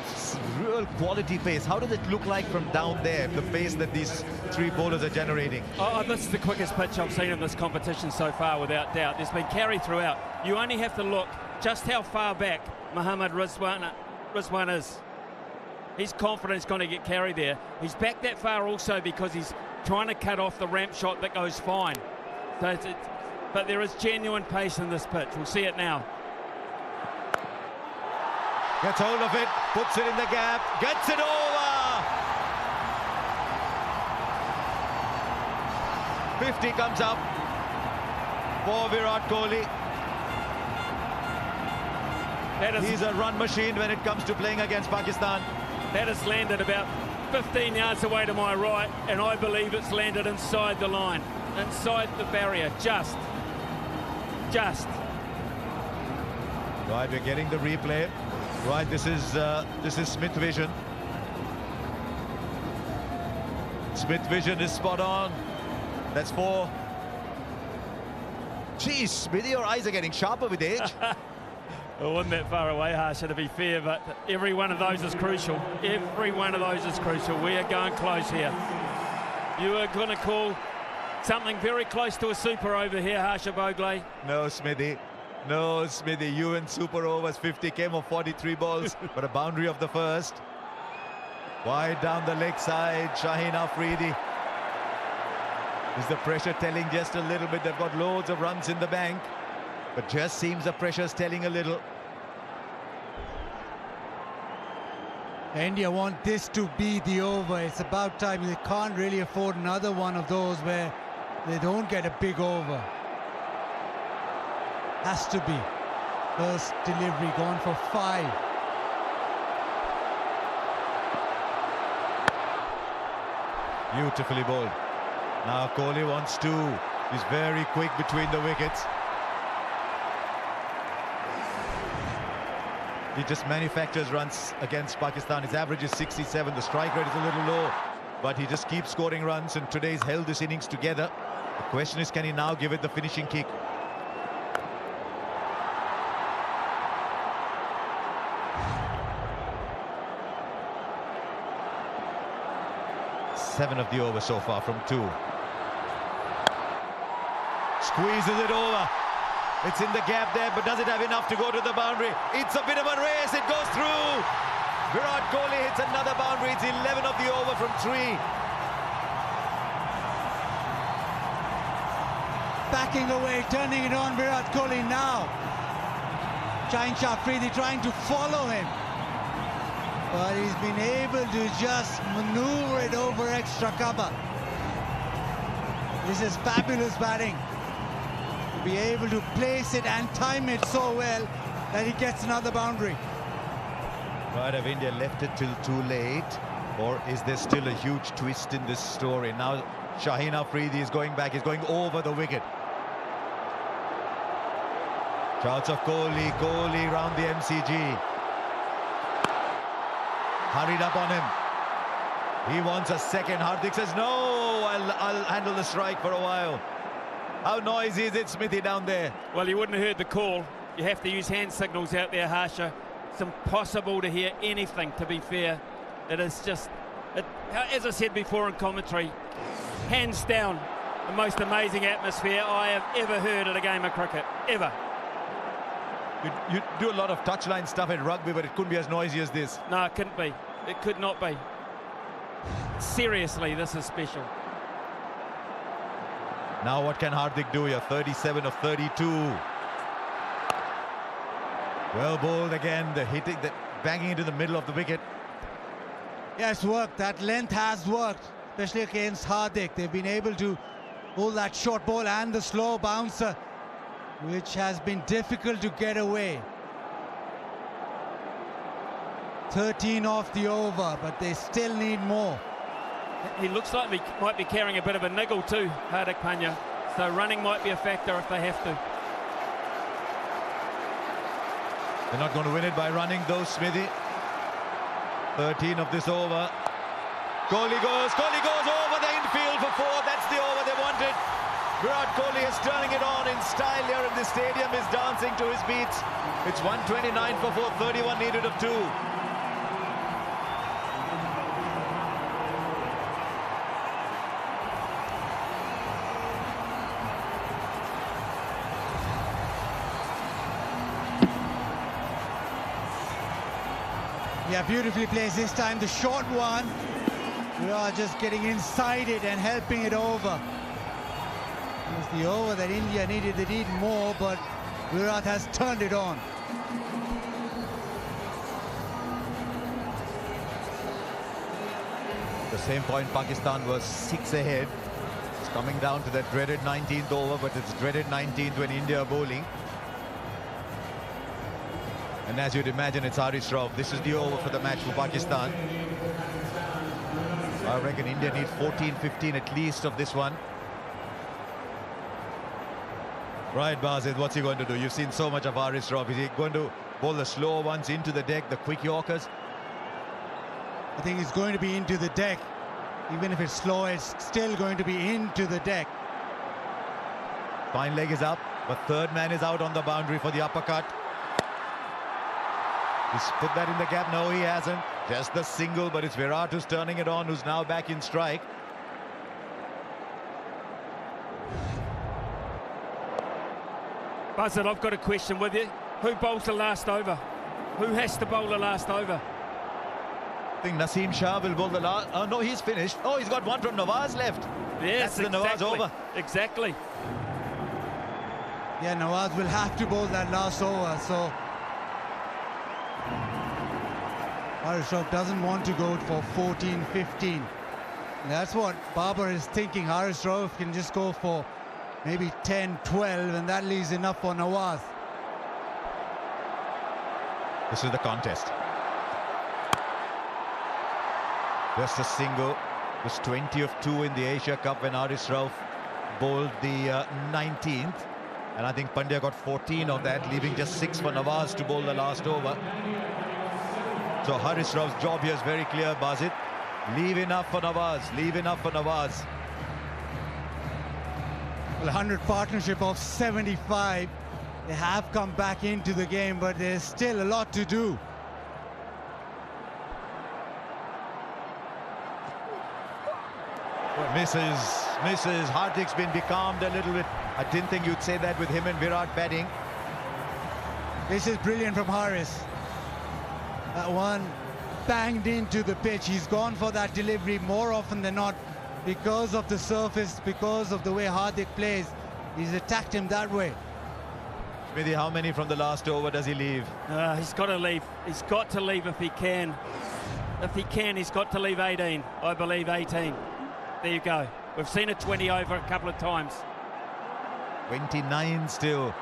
real quality pace. How does it look like from down there, the pace that these 3 bowlers are generating? Oh, this is the quickest pitch I've seen in this competition so far, without doubt. There's been carry throughout. You only have to look just how far back Mohammad Rizwan is. He's confident he's going to get carry there. He's back that far also because he's trying to cut off the ramp shot that goes fine. So but there is genuine pace in this pitch. We'll see it now. Gets hold of it, puts it in the gap, gets it over! 50 comes up for Virat Kohli. He's a run machine when it comes to playing against Pakistan. That has landed about 15 yards away to my right, and I believe it's landed inside the line, inside the barrier, just. Right, we're getting the replay. Right, this is Smith Vision. Smith Vision is spot on. That's 4. Geez, Smithy, your eyes are getting sharper with age. It wasn't that far away, Harsha, to be fair, but every one of those is crucial. Every one of those is crucial. We are going close here. You are going to call something very close to a super over here, Harsha Bogle. No, Smithy. No, Smithy, you in super overs, 50 came of 43 balls, but a boundary of the first. Wide down the leg side, Shaheen Afridi. Is the pressure telling just a little bit? They've got loads of runs in the bank, but just seems the pressure's telling a little. India want this to be the over. It's about time. They can't really afford another one of those where they don't get a big over. Has to be. First delivery gone for 5. Beautifully bowled. Now Kohli wants 2. He's very quick between the wickets. He just manufactures runs against Pakistan. His average is 67. The strike rate is a little low, but he just keeps scoring runs, and today he's held this innings together. The question is, can he now give it the finishing kick? Seven of the over so far from 2. Squeezes it over. It's in the gap there, but does it have enough to go to the boundary? It's a bit of a race. It goes through. Virat Kohli hits another boundary. It's 11 of the over from 3. Backing away, turning it on Virat Kohli now. Shaheen Afridi trying to follow him, but he's been able to just maneuver it over extra cover. This is fabulous batting. To be able to place it and time it so well that he gets another boundary. Right, have India left it till too late, or is there still a huge twist in this story? Now Shaheen Afridi is going back. He's going over the wicket. Shouts of Kohli, Kohli round the MCG. Hurried up on him. He wants a second. Hardik says, no, I'll handle the strike for a while. How noisy is it, Smithy, down there? Well, you wouldn't have heard the call. You have to use hand signals out there, Harsha. It's impossible to hear anything, to be fair. It is just, as I said before in commentary, hands down, the most amazing atmosphere I have ever heard at a game of cricket, ever. You do a lot of touchline stuff at rugby, but it couldn't be as noisy as this. No, it couldn't be. It could not be. Seriously, this is special. Now what can Hardik do here? 37 of 32. Well bowled again. The hitting, the banging into the middle of the wicket. Yeah, it's worked. That length has worked, especially against Hardik. They've been able to hold that short ball and the slow bouncer, which has been difficult to get away. 13 off the over, but they still need more. He looks like he might be carrying a bit of a niggle too, Hardik Pandya. So running might be a factor if they have to. They're not going to win it by running though, Smithy. 13 of this over. Kohli goes over the infield for 4. That's the over they wanted. Virat Kohli is turning it on in style here in the stadium. Is dancing to his beats. It's 129 for 4, 31 needed of 2. Yeah, beautifully placed this time. The short one. We are just getting inside it and helping it over. It was the over that India needed. They need more, but Virat has turned it on. At the same point, Pakistan was 6 ahead. It's coming down to that dreaded 19th over, but it's dreaded 19th when India are bowling. And as you'd imagine, it's Harish Rauf. This is the over for the match for Pakistan. I reckon India need 14, 15 at least of this one. Right, Bazid, what's he going to do? You've seen so much of Harish Rauf. Is he going to bowl the slower ones into the deck, the quick Yorkers? I think it's going to be into the deck. Even if it's slow, it's still going to be into the deck. Fine leg is up, but third man is out on the boundary for the uppercut. He's put that in the gap. No, he hasn't. Just the single, but it's Virat who's turning it on, who's now back in strike. Buzzard, I've got a question with you. Who bowls the last over? Who has to bowl the last over? I think Naseem Shah will bowl the last. Oh no, he's finished. Oh, he's got one from Nawaz left. Yes, that's the Nawaz over. Exactly. Yeah, Nawaz will have to bowl that last over, so Haris Rauf doesn't want to go for 14, 15. That's what Babar is thinking. Haris Rauf can just go for maybe 10, 12, and that leaves enough for Nawaz. This is the contest. Just a single. It was 20 of 2 in the Asia Cup when Haris Rauf bowled the 19th. And I think Pandya got 14 of that, leaving just 6 for Nawaz to bowl the last over. So Haris Rauf's job here is very clear, Bazit. Leave enough for Nawaz. Leave enough for Nawaz. Well, 100 partnership of 75. They have come back into the game, but there's still a lot to do. Well, Mrs. Hardik's been becalmed a little bit. I didn't think you'd say that with him and Virat batting. This is brilliant from Haris. That one banged into the pitch. He's gone for that delivery more often than not because of the surface, because of the way Hardik plays. He's attacked him that way. Smithy, how many from the last over does he leave? He's got to leave. He's got to leave if he can. If he can, he's got to leave 18. I believe 18. There you go. We've seen a 20 over a couple of times. 29 still.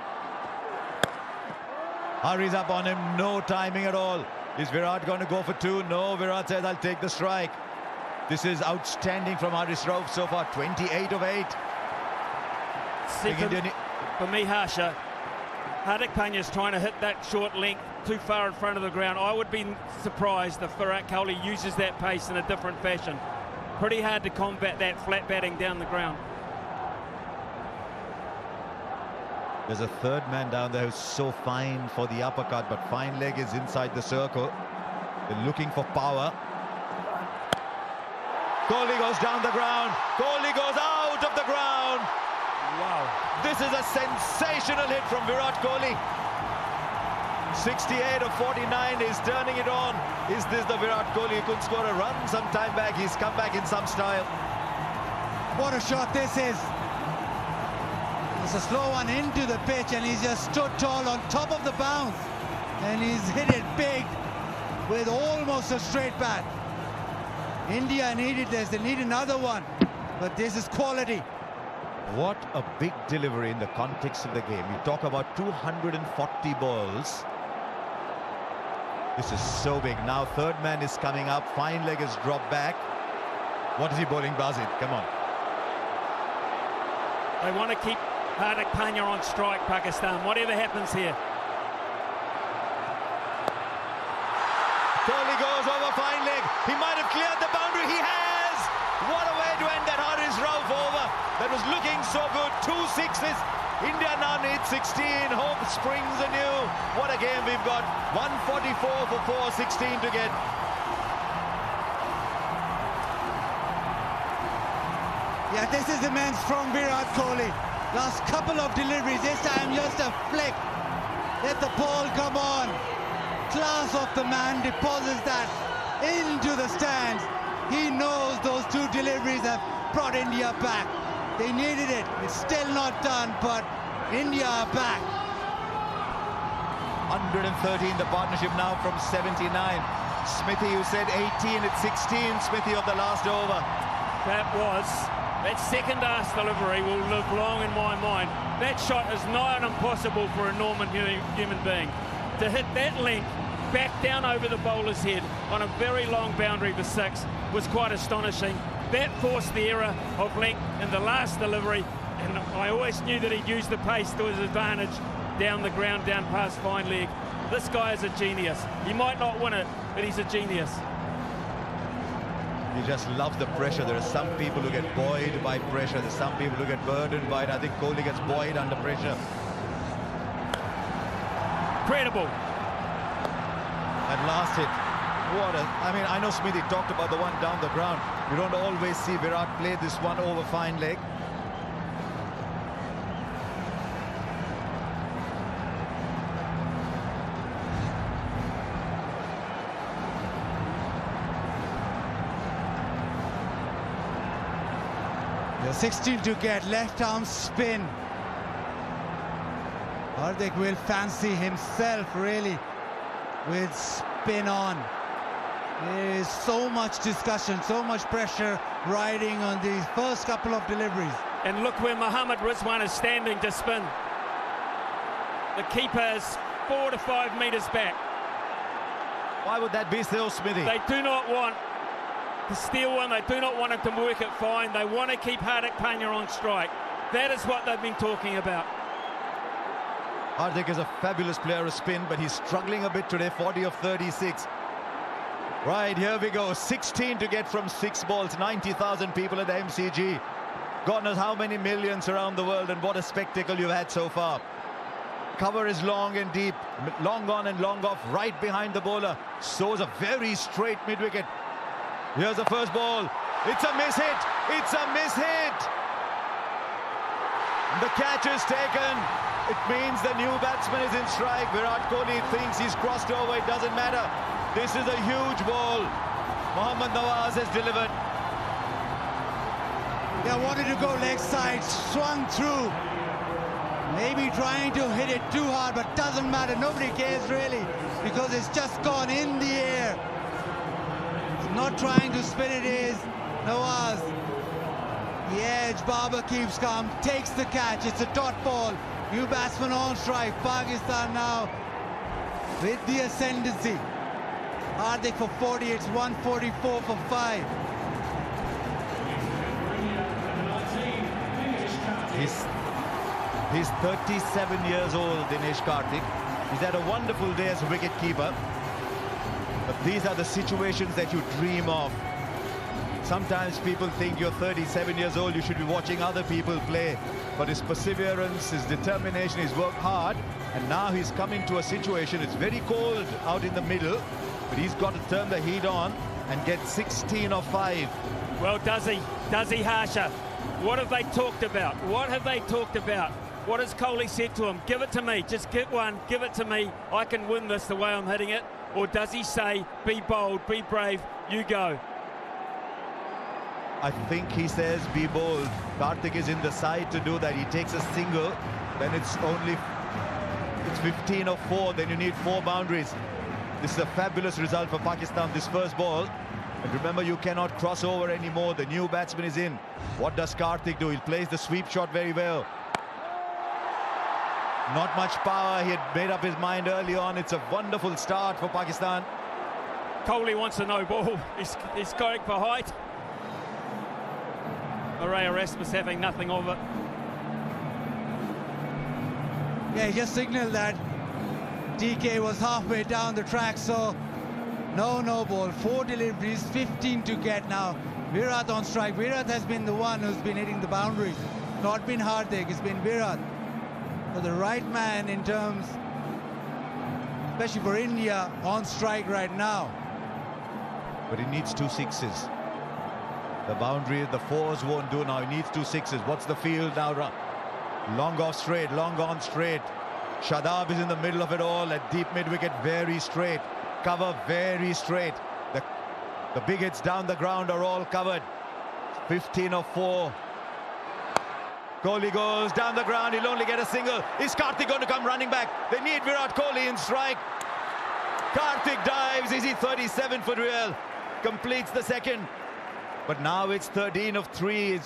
Hurries up on him. No timing at all. Is Virat going to go for 2? No, Virat says, I'll take the strike. This is outstanding from Haris Rauf so far. 28 of 8. For me, Harsha, Hardik Pandya's trying to hit that short length too far in front of the ground. I would be surprised if Virat Kohli uses that pace in a different fashion. Pretty hard to combat that flat batting down the ground. There's a third man down there who's so fine for the uppercut, but fine leg is inside the circle. They're looking for power. Kohli goes down the ground. Kohli goes out of the ground. Wow. This is a sensational hit from Virat Kohli. 68 of 49 is turning it on. Is this the Virat Kohli who couldn't score a run some time back? He's come back in some style. What a shot this is. It's a slow one into the pitch, and he's just stood tall on top of the bounce. And he's hit it big with almost a straight bat. India needed this. They need another one. But this is quality. What a big delivery in the context of the game. You talk about 240 balls. This is so big. Now third man is coming up. Fine leg has dropped back. What is he bowling, Bazid? Come on. They want to keep Hardik Pandya on strike, Pakistan, whatever happens here. Kohli goes over fine leg. He might have cleared the boundary. He has! What a way to end that Haris Rauf over. That was looking so good. 2 sixes. India now needs 16. Hope springs anew. What a game we've got. 144 for 4, 16 to get. Yeah, this is immense from Virat Kohli. Last couple of deliveries, this time just a flick. Let the ball come on. Class of the man, deposits that into the stands. He knows those 2 deliveries have brought India back. They needed it. It's still not done, but India are back. 113, the partnership now from 79. Smithy, you said 18, it's 16, Smithy, of the last over. That second arse delivery will live long in my mind. That shot is nigh on impossible for a normal human being. To hit that length back down over the bowler's head on a very long boundary for 6 was quite astonishing. That forced the error of length in the last delivery, and I always knew that he'd use the pace to his advantage down the ground, down past fine leg. This guy is a genius. He might not win it, but he's a genius. He just loves the pressure. There are some people who get buoyed by pressure. There's some people who get burdened by it. I think Kohli gets buoyed under pressure. Incredible. That last hit. I mean, I know Smithy talked about the one down the ground. You don't always see Virat play this one over fine leg. Yeah, 16 to get, left arm spin. Hardik will fancy himself really with spin on. There is so much discussion, so much pressure riding on these first couple of deliveries. And look where Mohammad Rizwan is standing to spin. The keeper is 4 to 5 metres back. Why would that be so, Smithy? They do not want to steal one. They do not want him to work it fine. They want to keep Hardik Pandya on strike. That is what they've been talking about. Hardik is a fabulous player of spin, but he's struggling a bit today, 40 of 36. Right, here we go. 16 to get from 6 balls, 90,000 people at the MCG. God knows how many millions around the world, and what a spectacle you've had so far. Cover is long and deep, long on and long off, right behind the bowler. Sows a very straight mid-wicket. Here's the first ball. It's a miss hit. It's a miss hit. The catch is taken. It means the new batsman is in strike. Virat Kohli thinks he's crossed over. It doesn't matter. This is a huge ball. Mohammad Nawaz has delivered. They wanted to go leg side, swung through. Maybe trying to hit it too hard, but doesn't matter. Nobody cares really, because it's just gone in the air. It's not trying to spin it is Nawaz. The edge, Babar keeps calm, takes the catch. It's a dot ball. New batsman on strike. Pakistan now with the ascendancy. Hardik for 40, it's 144 for 5. He's 37 years old, Dinesh Karthik. He's had a wonderful day as a wicket-keeper. But these are the situations that you dream of. Sometimes people think you're 37 years old, you should be watching other people play. But his perseverance, his determination, he's worked hard. And now he's come into a situation, it's very cold out in the middle, but he's got to turn the heat on and get 16 or 5. Well, does he? Does he, Harsha? What have they talked about? What have they talked about? What has Kohli said to him? Give it to me. Just get one. Give it to me. I can win this the way I'm hitting it. Or does he say, be bold, be brave, you go? I think he says, be bold. Karthik is in the side to do that. He takes a single. Then it's 15 or 4. Then you need 4 boundaries. This is a fabulous result for Pakistan, this first ball. And remember, you cannot cross over anymore. The new batsman is in. What does Karthik do? He plays the sweep shot very well. Not much power. He had made up his mind early on. It's a wonderful start for Pakistan. Kohli wants a no ball. He's going for height. Marais Erasmus having nothing of it. Yeah, he just signaled that DK was halfway down the track, so no ball. 4 deliveries, 15 to get now. Virat on strike. Virat has been the one who's been hitting the boundaries. Not been Hardik, it's been Virat. So the right man in terms, especially for India, on strike right now. But he needs 2 sixes. The boundary, the 4s won't do now. He needs 2 sixes. What's the field now? Long off straight, long on straight. Shadab is in the middle of it all at deep mid-wicket, very straight. Cover very straight. The big hits down the ground are all covered. 15 or 4. Kohli goes down the ground, he'll only get a single. Is Karthik going to come running back? They need Virat Kohli in strike. Karthik dives, is he 37 for real? Completes the second. But now it's 13 of 3.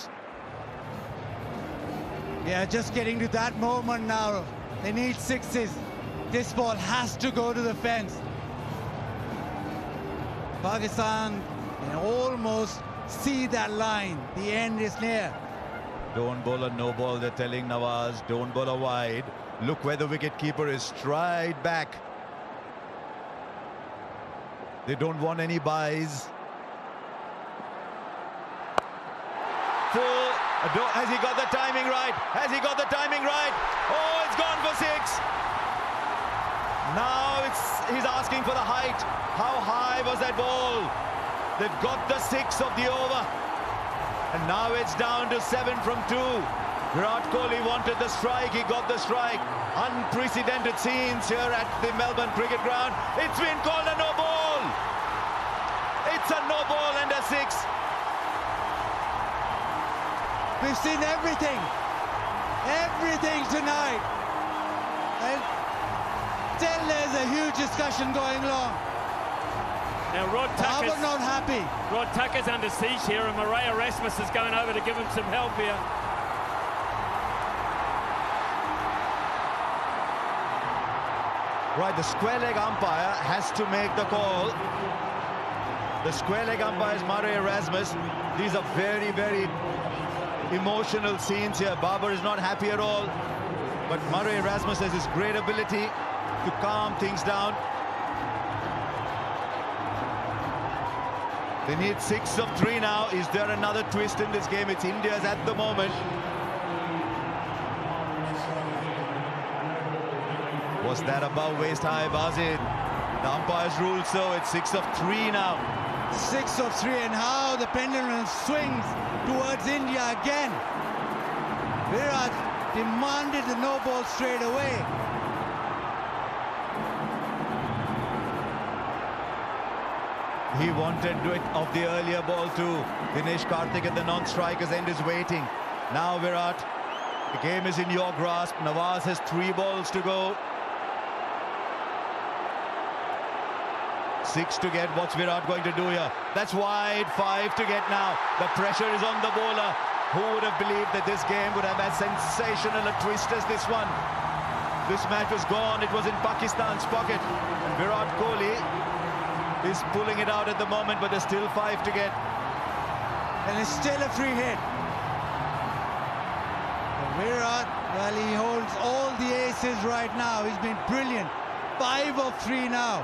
Yeah, just getting to that moment now. They need 6s. This ball has to go to the fence. Pakistan can almost see that line. The end is near. Don't bowl a no ball, they're telling Nawaz. Don't bowl a wide. Look where the wicket-keeper is, stride back. They don't want any buys. Full. Has he got the timing right? Has he got the timing right? Oh, it's gone for 6. Now he's asking for the height. How high was that ball? They've got the 6 of the over. And now it's down to 7 from 2. Virat Kohli wanted the strike. He got the strike. Unprecedented scenes here at the Melbourne Cricket Ground. It's been called a no ball. It's a no ball and a 6. We've seen everything tonight. And still there's a huge discussion going on. Now Rod Tucker's not happy. Rod Tucker's under siege here, and Murray Erasmus is going over to give him some help here. Right, the square leg umpire has to make the call. The square leg umpire is Murray Erasmus. These are very, very emotional scenes here. Barber is not happy at all. But Murray Erasmus has this great ability to calm things down. They need 6 of 3 now. Is there another twist in this game? It's India's at the moment. Was that above waist high, Bazid? The umpires ruled so. It's 6 of 3 now. 6 of 3, and how the pendulum swings towards India again. Virat demanded the no ball straight away. He wanted it of the earlier ball too. Dinesh Karthik at the non-striker's end is waiting. Now Virat, the game is in your grasp. Nawaz has 3 balls to go. 6 to get. What's Virat going to do here? That's wide. 5 to get now. The pressure is on the bowler. Who would have believed that this game would have as sensational a twist as this one? This match was gone. It was in Pakistan's pocket. And Virat Kohli is pulling it out at the moment, but there's still 5 to get. And it's still a free hit. And Virat, well, he holds all the aces right now. He's been brilliant. 5 of 3 now.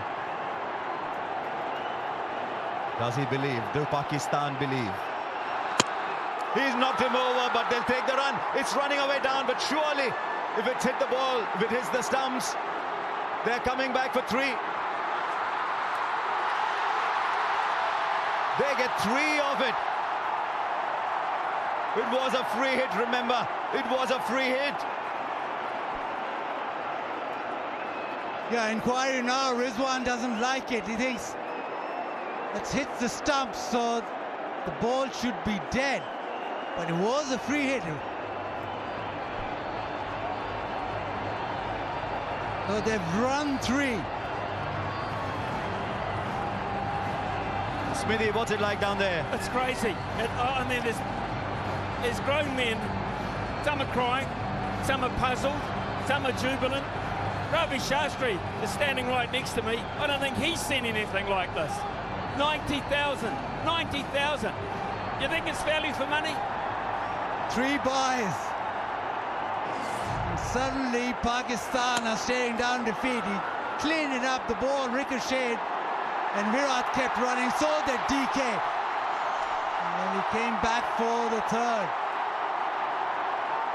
Does he believe? Does Pakistan believe? He's knocked him over, but they'll take the run. It's running away down, but surely, if it's hit the ball, if it hits the stumps, they're coming back for 3. They get 3 of it. It was a free hit, remember. It was a free hit. Yeah, inquiry now. Rizwan doesn't like it. He thinks it hits the stumps, so the ball should be dead. But it was a free hit. So they've run 3. Smithy, what's it like down there? It's crazy. I mean, there's grown men. Some are crying, some are puzzled, some are jubilant. Ravi Shastri is standing right next to me. I don't think he's seen anything like this. 90,000. 90,000. You think it's value for money? 3 buys. And suddenly Pakistan are staring down defeat. He cleaned it up, the ball ricocheted, and Virat kept running, so did DK. And he came back for the 3rd.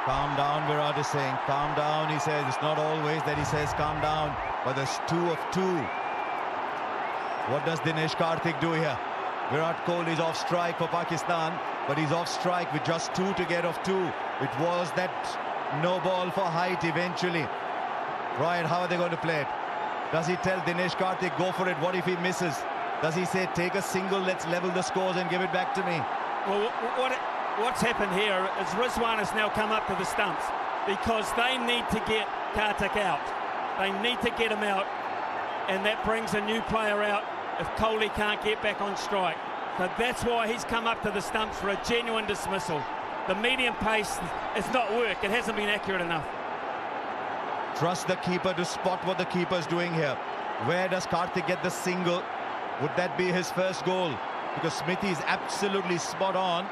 Calm down, Virat is saying. Calm down, he says. It's not always that he says calm down, but there's 2 of 2. What does Dinesh Karthik do here? Virat Kohli is off strike for Pakistan, but he's off strike with just 2 to get of 2. It was that no ball for height eventually. Right, how are they going to play it? Does he tell Dinesh Karthik, go for it? What if he misses? Does he say, take a single, let's level the scores and give it back to me? Well, what's happened here is Rizwan has now come up to the stumps because they need to get Karthik out. They need to get him out, and that brings a new player out if Kohli can't get back on strike. So that's why he's come up to the stumps for a genuine dismissal. The medium pace has not worked. It hasn't been accurate enough. Trust the keeper to spot what the keeper's doing here. Where does Karthik get the single? Would that be his first goal? Because Smithy is absolutely spot on.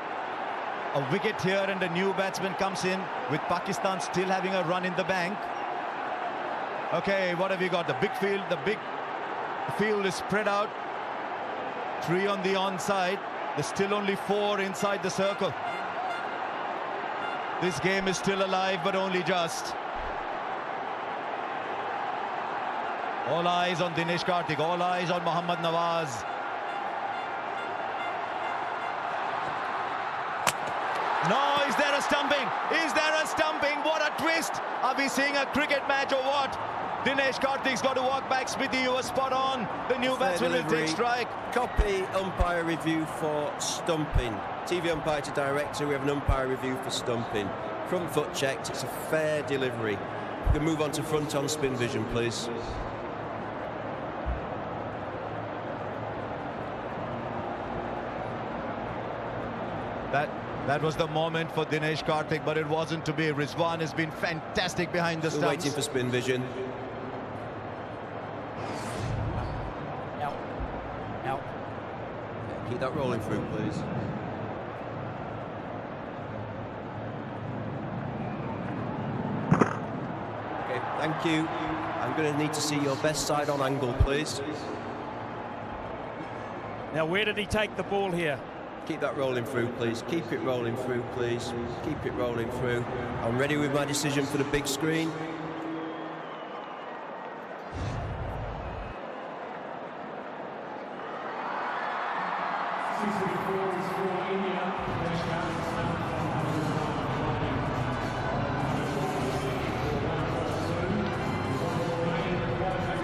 A wicket here and a new batsman comes in with Pakistan still having a run in the bank. Okay, what have you got? The big field, the big field is spread out. 3 on the onside. There's still only 4 inside the circle. This game is still alive, but only just. All eyes on Dinesh Karthik, all eyes on Mohammad Nawaz. No, is there a stumping? Is there a stumping? What a twist! Are we seeing a cricket match or what? Dinesh Karthik's got to walk back. Smithy, you were spot on. The new batsman will take strike. copy umpire review for stumping. TV umpire to director, we have an umpire review for stumping. Front foot checked, it's a fair delivery. We can move on to front on spin vision, please. That was the moment for Dinesh Karthik, but it wasn't to be. Rizwan has been fantastic behind the Still stumps. waiting for spin vision. Out. Out. Yeah, keep that rolling through, please. Okay, thank you. I'm going to need to see your best side on angle, please. Now, where did he take the ball here? Keep that rolling through, please. Keep it rolling through, please. Keep it rolling through. I'm ready with my decision for the big screen.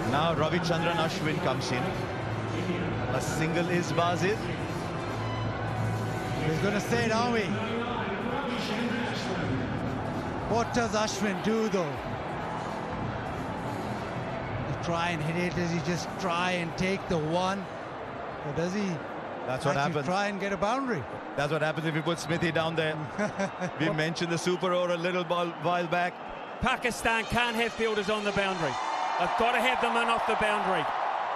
Now Ravichandran Ashwin comes in. A single is Bazir. He's going to say it, aren't we? What does Ashwin do, though? Does he try and hit it? Does he just try and take the one? Or does he That's what happens. try and get a boundary? That's what happens if you put Smithy down there. We mentioned the super over a little while back. Pakistan can't have fielders on the boundary. They've got to have them in off the boundary.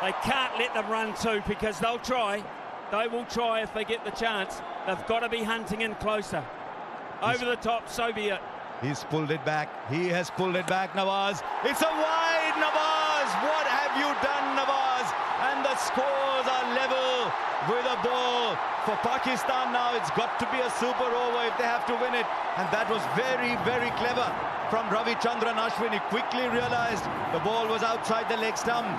They can't let them run too, because they'll try. They will try if they get the chance. They've got to be hunting in closer. Over the top, so be it. He's pulled it back. He has pulled it back, Nawaz. It's a wide, Nawaz. What have you done, Nawaz? And the scores are level with a ball. For Pakistan now, it's got to be a super over if they have to win it. And that was very, very clever from Ravichandran Ashwin. He quickly realized the ball was outside the leg stump.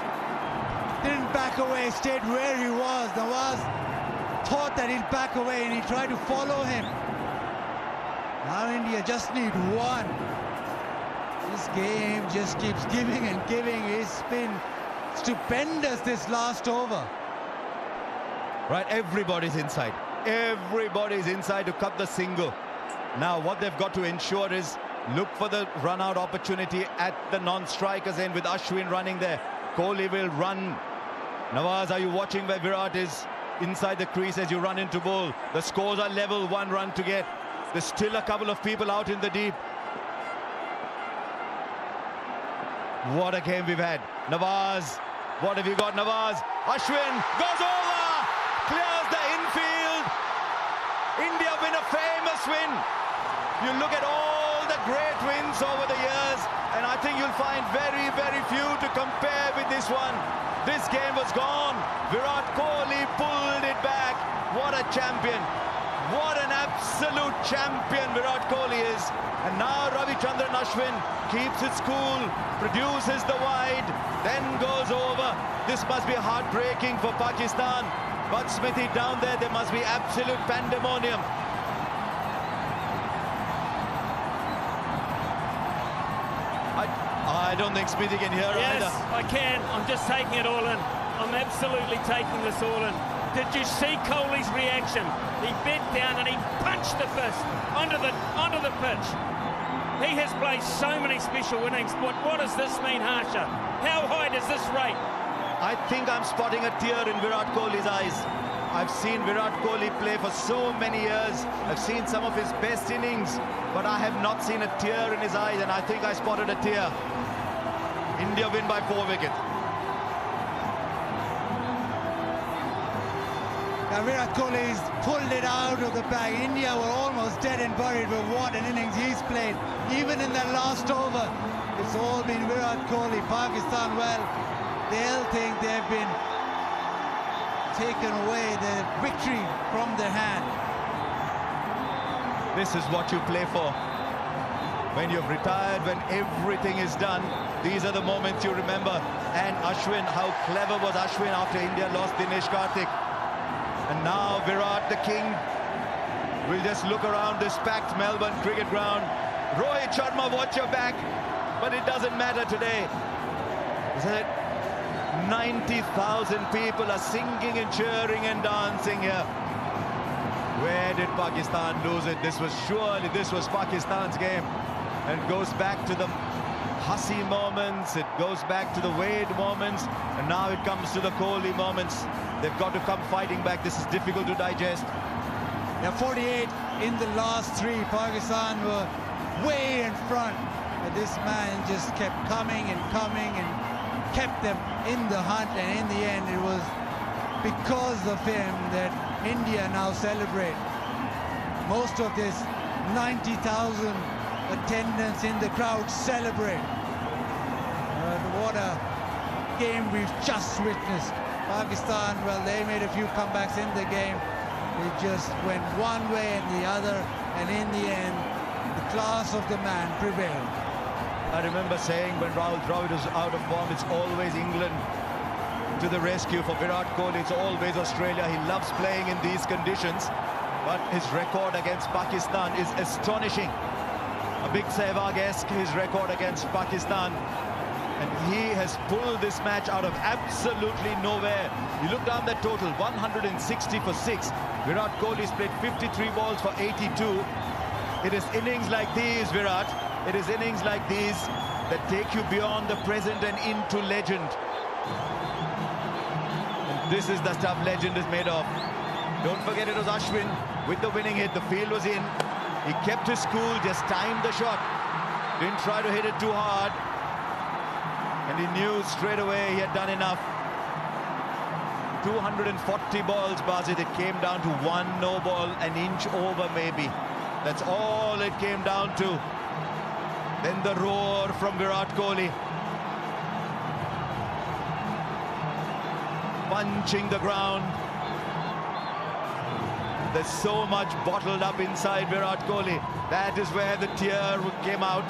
Didn't back away, stayed where he was. Nawaz thought that he'd back away and he tried to follow him. Now India just need one. This game just keeps giving and giving. It's been stupendous this last over. Right, everybody's inside. Everybody's inside to cut the single. Now what they've got to ensure is look for the run-out opportunity at the non-strikers end with Ashwin running there. Kohli will run. Nawaz, are you watching where Virat is inside the crease as you run into bowl? The scores are level, 1 run to get. There's still a couple of people out in the deep. What a game we've had. Nawaz, what have you got, Nawaz? Ashwin goes over, clears the infield. India win a famous win. You look at all the great wins over the years, and I think you'll find very, very few to compare with this one. This game was gone. Virat Kohli pulled it back. What a champion. What an absolute champion Virat Kohli is. And now Ravichandran Ashwin keeps it cool, produces the wide, then goes over. This must be heartbreaking for Pakistan. But Smithy down there must be absolute pandemonium. I don't think Smithy can hear either. Yes, I can. I'm just taking it all in. I'm absolutely taking this all in. Did you see Kohli's reaction? He bent down and he punched the fist onto the pitch. He has played so many special innings. What does this mean, Harsha? How high does this rate? I think I'm spotting a tear in Virat Kohli's eyes. I've seen Virat Kohli play for so many years. I've seen some of his best innings, but I have not seen a tear in his eyes, and I think I spotted a tear. India win by 4 wickets. Now Virat Kohli's pulled it out of the bag. India were almost dead and buried, but what an innings he's played. Even in that last over, it's all been Virat Kohli. Pakistan, well, they'll think they've been taken away the victory from their hand. This is what you play for. When you've retired, when everything is done, these are the moments you remember. And Ashwin, how clever was Ashwin after India lost Dinesh Karthik. And now Virat, the king, will just look around this packed Melbourne cricket ground. Rohit Sharma, watch your back. But it doesn't matter today. 90,000 people are singing and cheering and dancing here. Where did Pakistan lose it? This was Pakistan's game. And goes back to the Hasi moments, it goes back to the Wade moments, and now it comes to the Kohli moments. They've got to come fighting back. This is difficult to digest. Yeah, 48 in the last three. Pakistan were way in front. But this man just kept coming and kept them in the hunt. And in the end, it was because of him that India now celebrate. Most of this 90,000 attendance in the crowd celebrate. What a game we've just witnessed. Pakistan, well, they made a few comebacks in the game. It just went one way and the other, and in the end, the class of the man prevailed. I remember saying when Rahul Dravid was out of form, it's always England to the rescue. For Virat Kohli, it's always Australia. He loves playing in these conditions, but his record against Pakistan is astonishing. A big Sehwag-esque, his record against Pakistan. And he has pulled this match out of absolutely nowhere. You look down that total, 160 for 6. Virat Kohli's played 53 balls for 82. It is innings like these, Virat. It is innings like these that take you beyond the present and into legend. And this is the stuff legend is made of. Don't forget it was Ashwin with the winning hit. The field was in. He kept his cool, just timed the shot. Didn't try to hit it too hard. And he knew straight away he had done enough. 240 balls, Basit. It came down to one no ball, an inch over maybe. That's all it came down to. Then the roar from Virat Kohli. Punching the ground. There's so much bottled up inside Virat Kohli. That is where the tear came out.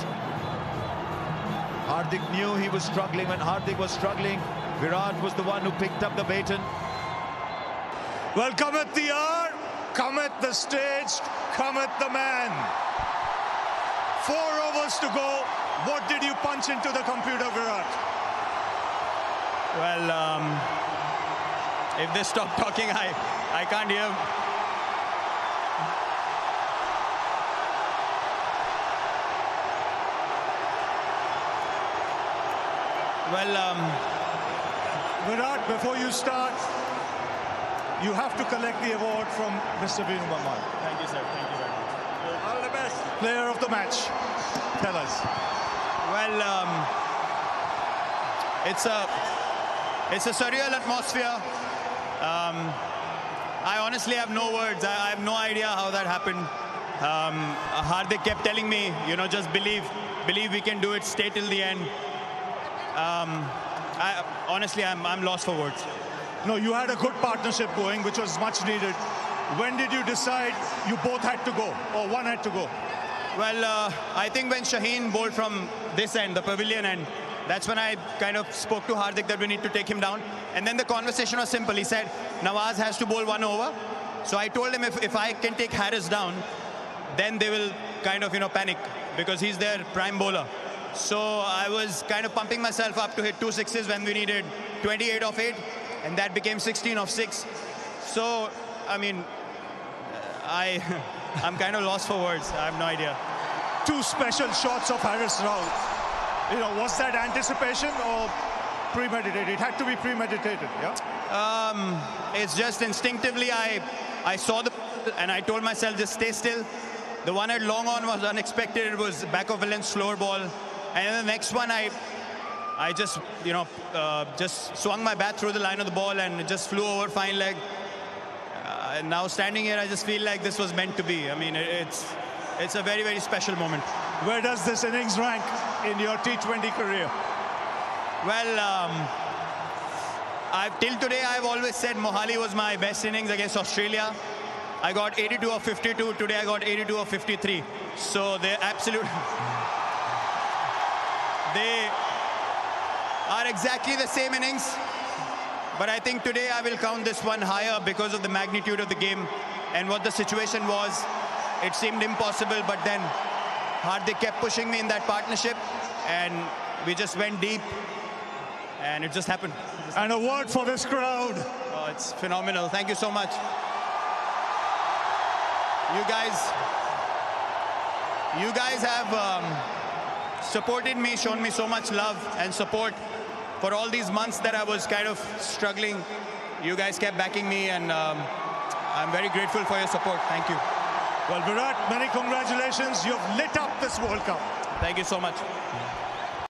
Hardik knew he was struggling. When Hardik was struggling, Virat was the one who picked up the baton. Well, cometh the hour, cometh the stage, cometh the man. 4 overs to go. What did you punch into the computer, Virat? Well, if they stop talking, I can't hear. Well, Virat, before you start, you have to collect the award from Mr. Venu Maman. Thank you, sir. Thank you very much. All the best. Player of the match. Tell us. Well, it's a surreal atmosphere. I honestly have no words. I have no idea how that happened. Hardik kept telling me, you know, just believe we can do it, stay till the end. Honestly, I'm lost for words. No, you had a good partnership going, which was much needed. When did you decide you both had to go, or one had to go? Well, I think when Shaheen bowled from this end, the pavilion end, that's when I kind of spoke to Hardik that we need to take him down. And then the conversation was simple. He said, Nawaz has to bowl 1 over. So I told him if I can take Harris down, then they will kind of, you know, panic because he's their prime bowler. So I was kind of pumping myself up to hit 2 sixes when we needed 28 of 8, and that became 16 of 6. So, I mean, I'm kind of lost for words. I have no idea. 2 special shots of Harris Rao. You know, was that anticipation or premeditated? It had to be premeditated, yeah? It's just instinctively I saw the and I told myself just stay still. The one at long on was unexpected. It was back of a length slower ball. And then the next one, I just, you know, just swung my bat through the line of the ball and it just flew over fine leg. And now standing here, I just feel like this was meant to be. I mean, it's a very, very special moment. Where does this innings rank in your T20 career? Well, till today, I've always said Mohali was my best innings against Australia. I got 82 of 52. Today, I got 82 of 53. So they're absolute. They are exactly the same innings. But I think today I will count this one higher because of the magnitude of the game and what the situation was. It seemed impossible, but then Hardik kept pushing me in that partnership and we just went deep. and it just happened. And a word for this crowd. Oh, it's phenomenal. Thank you so much. You guys have supported me, shown me so much love and support for all these months that I was kind of struggling. You guys kept backing me, and I'm very grateful for your support. Thank you. Well, Virat, many congratulations. You've lit up this World Cup. Thank you so much.